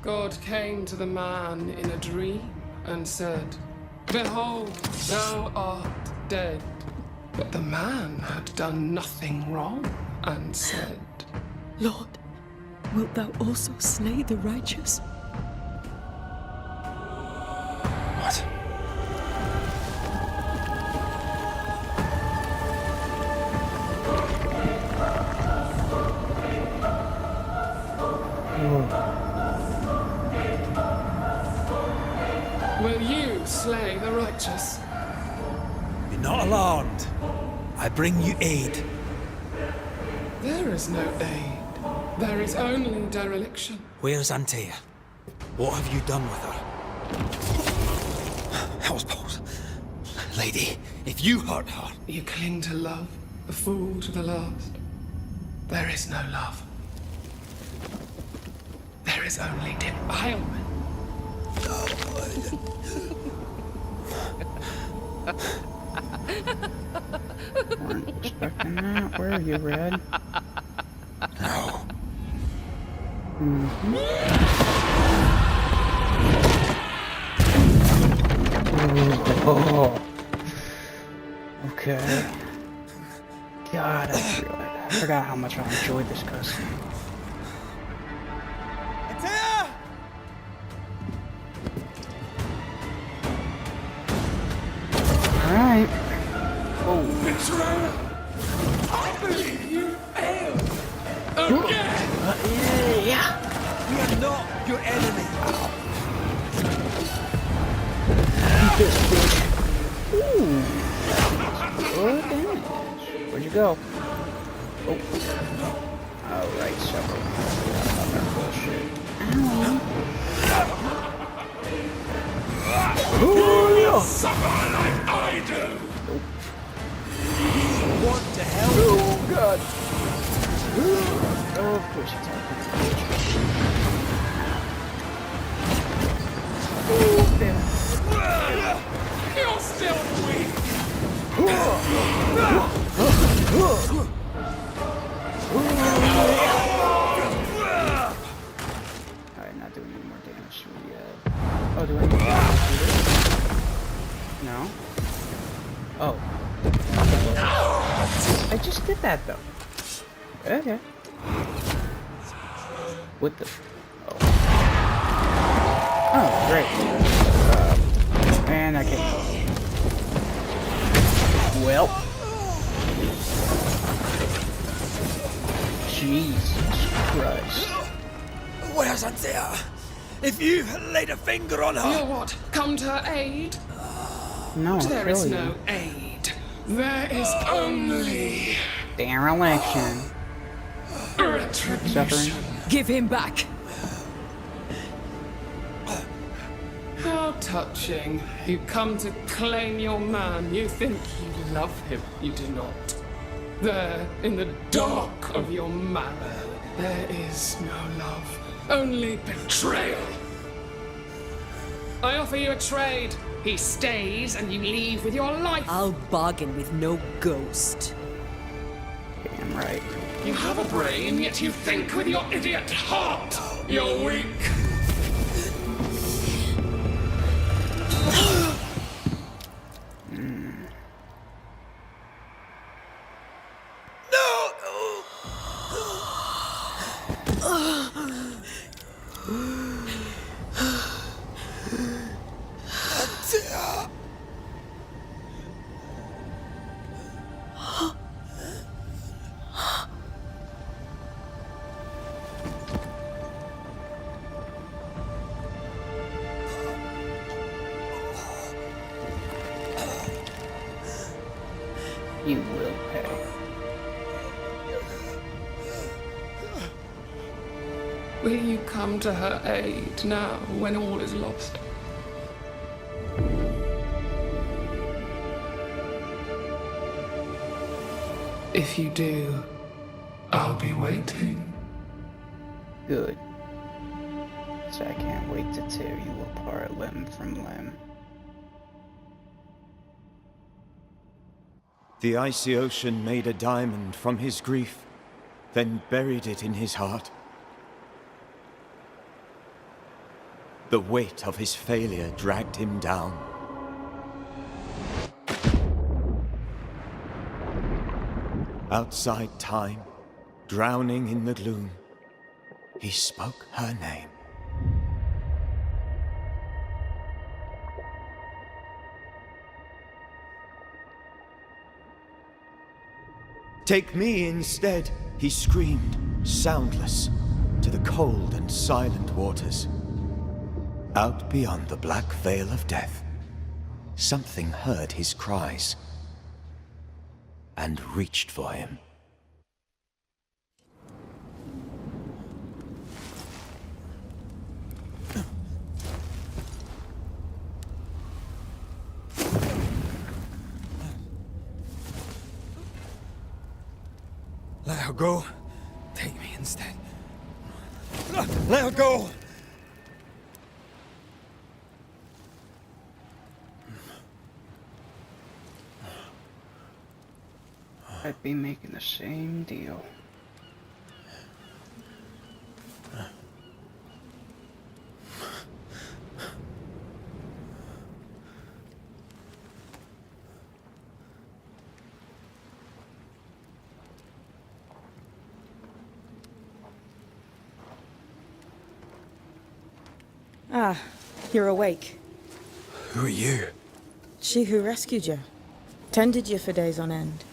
God came to the man in a dream and said, "Behold, thou art dead." But the man had done nothing wrong and said, Lord, wilt thou also slay the righteous? What? "Will you slay the righteous?" Be not alarmed. I bring you aid. There is no aid. There is only dereliction. Where's Antea? What have you done with her? Houseboat. Lady, if you hurt her... You cling to love, a fool to the last. There is no love. There is only defilement. Weren't expecting that. Where are you, Red? No. Oh. Okay. God, I forgot how much I enjoyed this cutscene. Antea! Alright. Oh. Betrayer! I believe you failed! Again! Yeah. We are not your enemy. Eat this, bitch. Ooh. Good damage. Where'd you go? Oh. Alright, several. About that bullshit. Ow. Suffer like I do! What the hell? Oh, God. Oh, of course it's all oh, damn. You're still weak! Alright, not doing any more damage yet. Oh, do I need to do this? No? Oh. I just did that, though. Okay. What the... Oh. Oh, great. And I can't... Well... Jesus Christ. Where's Antea? if you laid a finger on her... You'll what? Come to her aid? No, There is really. no aid. There is only... Dereliction. retribution. Suffering. Give him back! How touching. You come to claim your man. You think you love him. You do not. There, in the dark of your marrow, there is no love. Only betrayal. I offer you a trade. He stays and you leave with your life. I'll bargain with no ghost. Damn right. You have a brain, yet you think with your idiot heart. You're weak. You will pay. Will you come to her aid now, when all is lost? If you do, I'll be waiting. Good. So I can't wait to tear you apart limb from limb. The icy ocean made a diamond from his grief, then buried it in his heart. The weight of his failure dragged him down. Outside time, drowning in the gloom, he spoke her name. Take me instead, he screamed, soundless, to the cold and silent waters. Out beyond the black veil of death, something heard his cries and reached for him. Let her go. Take me instead. Let her go! I'd be making the same deal. Ah, you're awake. Who are you? She who rescued you. Tended you for days on end.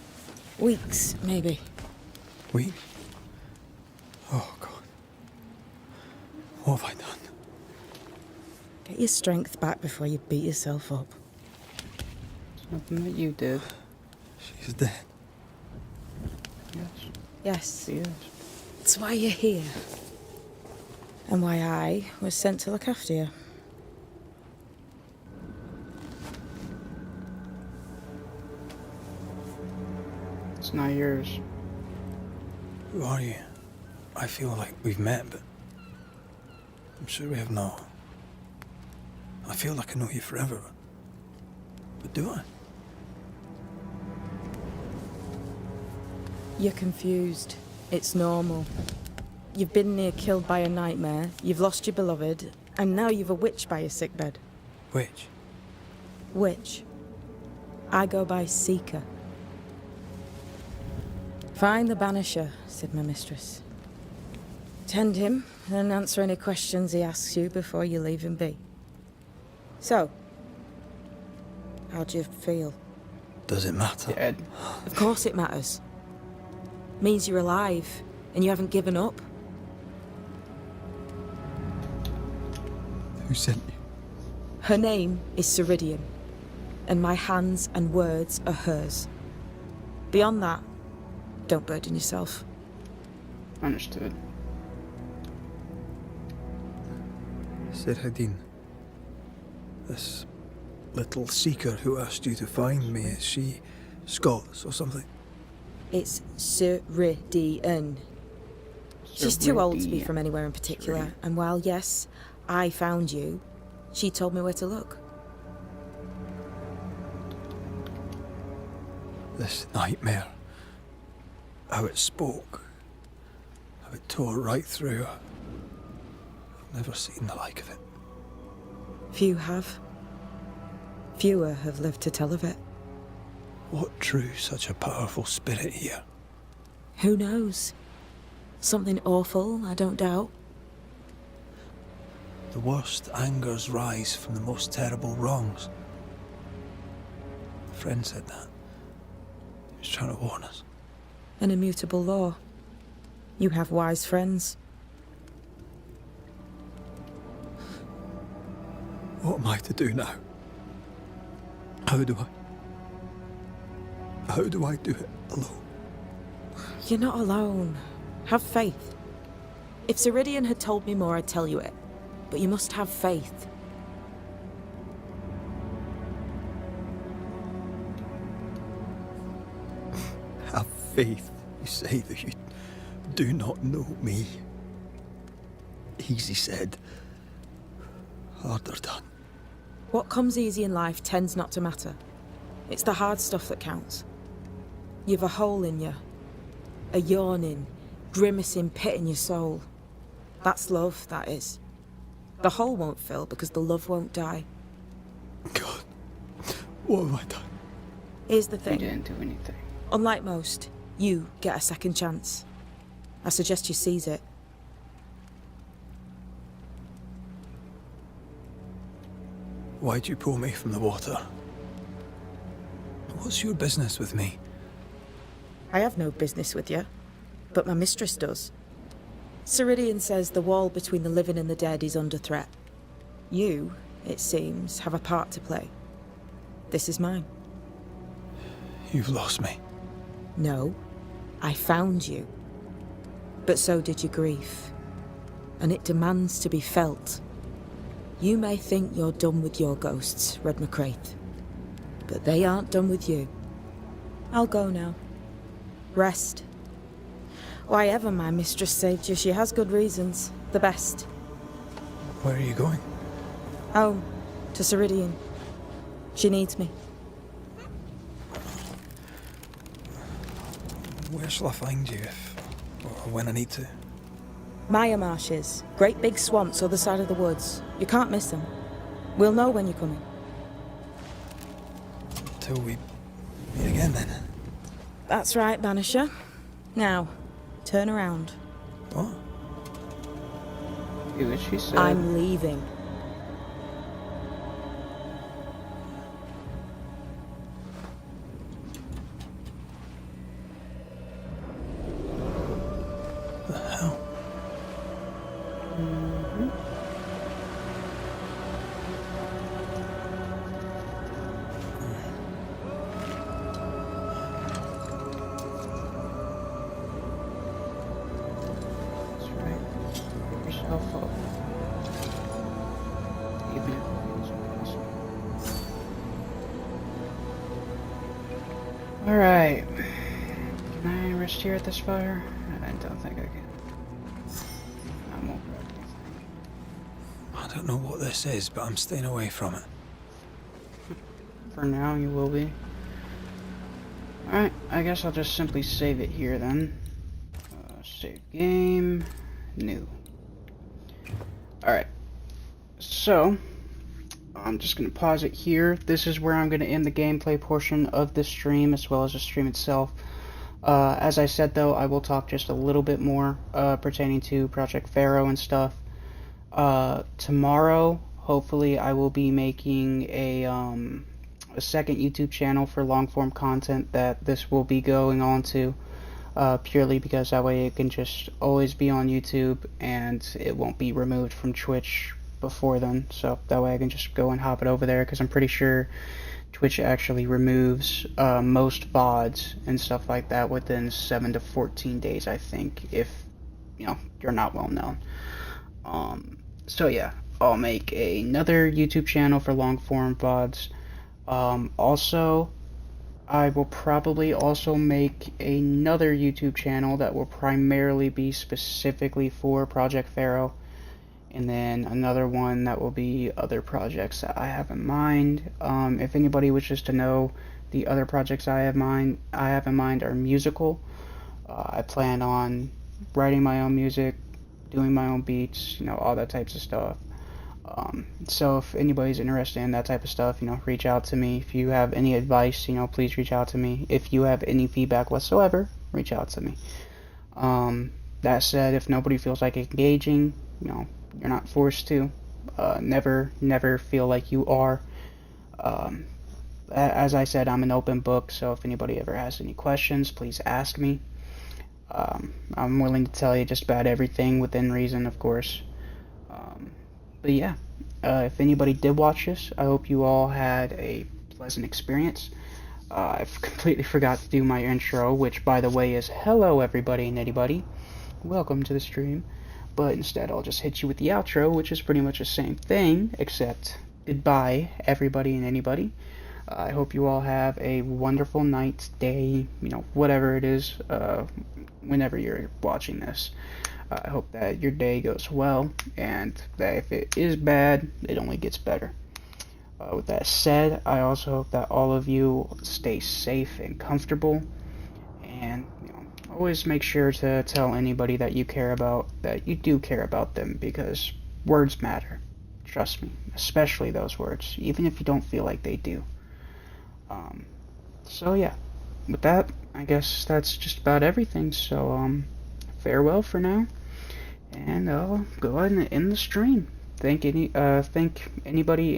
Weeks, maybe. We? Oh, God. What have I done? Get your strength back before you beat yourself up. It's nothing that you did. She's dead. Yes. Yes. She is. That's why you're here. And why I was sent to look after you. It's not yours. Who are you? I feel like we've met, but I'm sure we have not. I feel like I know you forever, but do I? You're confused. It's normal. You've been near killed by a nightmare, you've lost your beloved, and now you've a witch by your sickbed. Witch? Witch. I go by Seeker. Find the Banisher, said my mistress. Tend him, and answer any questions he asks you before you leave him be. So, how do you feel? Does it matter? Dead. Of course it matters. Means you're alive, and you haven't given up. Who sent you? Her name is Ceridian, and my hands and words are hers. Beyond that, don't burden yourself. Understood. Ceridian. This little seeker who asked you to find me, is she Scots or something? It's Ceridian. She's too old to be Ceridian. from anywhere in particular, and while yes, I found you, she told me where to look. This nightmare. How it spoke. How it tore right through her. I've never seen the like of it. Few have. Fewer have lived to tell of it. What drew such a powerful spirit here? Who knows? Something awful, I don't doubt. The worst angers rise from the most terrible wrongs. A friend said that. He was trying to warn us. An immutable law. You have wise friends. What am I to do now? How do I do it alone? You're not alone. Have faith. If Ceridian had told me more, I'd tell you it. But you must have faith. Have faith. You say that you do not know me. Easy said. Harder done. What comes easy in life tends not to matter. It's the hard stuff that counts. You've a hole in you. A yawning, grimacing pit in your soul. That's love, that is. The hole won't fill because the love won't die. God, what have I done? Here's the thing. You didn't do anything. Unlike most, you get a second chance. I suggest you seize it. Why'd you pull me from the water? What's your business with me? I have no business with you, but my mistress does. Ceridian says the wall between the living and the dead is under threat. You, it seems, have a part to play. This is mine. You've lost me. No, I found you. But so did your grief. And it demands to be felt. You may think you're done with your ghosts, Red McCraith. But they aren't done with you. I'll go now. Rest. Why ever my mistress saved you, she has good reasons. The best. Where are you going? Home. To Ceridian. She needs me. Where shall I find you if... or when I need to? Maya Marshes. Great big swamps other side of the woods. You can't miss them. We'll know when you're coming. Till we meet again, then. That's right, Banisher. Now, turn around. What? Do what she said. I'm leaving. The hell? That's right. Pick yourself up. Even if it feels impossible. Alright. Can I rest here at this fire? I don't think I can. I won't grab anything. I don't know what this is, but I'm staying away from it. For now, you will be. Alright, I guess I'll just simply save it here then. Save game. New. Alright. So, I'm just going to pause it here. This is where I'm going to end the gameplay portion of this stream, as well as the stream itself. As I said, though, I will talk just a little bit more pertaining to Project Pharaoh and stuff. Tomorrow, hopefully, I will be making a second YouTube channel for long-form content that this will be going on to, purely because that way it can just always be on YouTube and it won't be removed from Twitch before then, so that way I can just go and hop it over there, because I'm pretty sure Twitch actually removes most VODs and stuff like that within 7 to 14 days, I think, if, you know, you're not well known. So yeah, I'll make another YouTube channel for long form VODs. Also, I will probably also make another YouTube channel that will primarily be specifically for Project Pharaoh, and then another one that will be other projects that I have in mind. If anybody wishes to know, the other projects I have in mind are musical. I plan on writing my own music, doing my own beats, you know, all that types of stuff. So if anybody's interested in that type of stuff, you know, reach out to me. If you have any advice, you know, please reach out to me. If you have any feedback whatsoever, reach out to me. That said, if nobody feels like engaging, you know, you're not forced to. Never feel like you are. As I said, I'm an open book, so if anybody ever has any questions, please ask me. I'm willing to tell you just about everything within reason, of course. But yeah, if anybody did watch this, I hope you all had a pleasant experience. I've completely forgot to do my intro, which, by the way, is hello everybody and anybody. Welcome to the stream. But instead, I'll just hit you with the outro, which is pretty much the same thing, except goodbye, everybody and anybody. I hope you all have a wonderful night, day, you know, whatever it is, whenever you're watching this. I hope that your day goes well, and that if it is bad, it only gets better. With that said, I also hope that all of you stay safe and comfortable, and, you know, always make sure to tell anybody that you care about that you do care about them, because words matter. Trust me, especially those words, even if you don't feel like they do. So yeah, with that, I guess that's just about everything. So farewell for now, and I'll go ahead and end the stream. Thank anybody and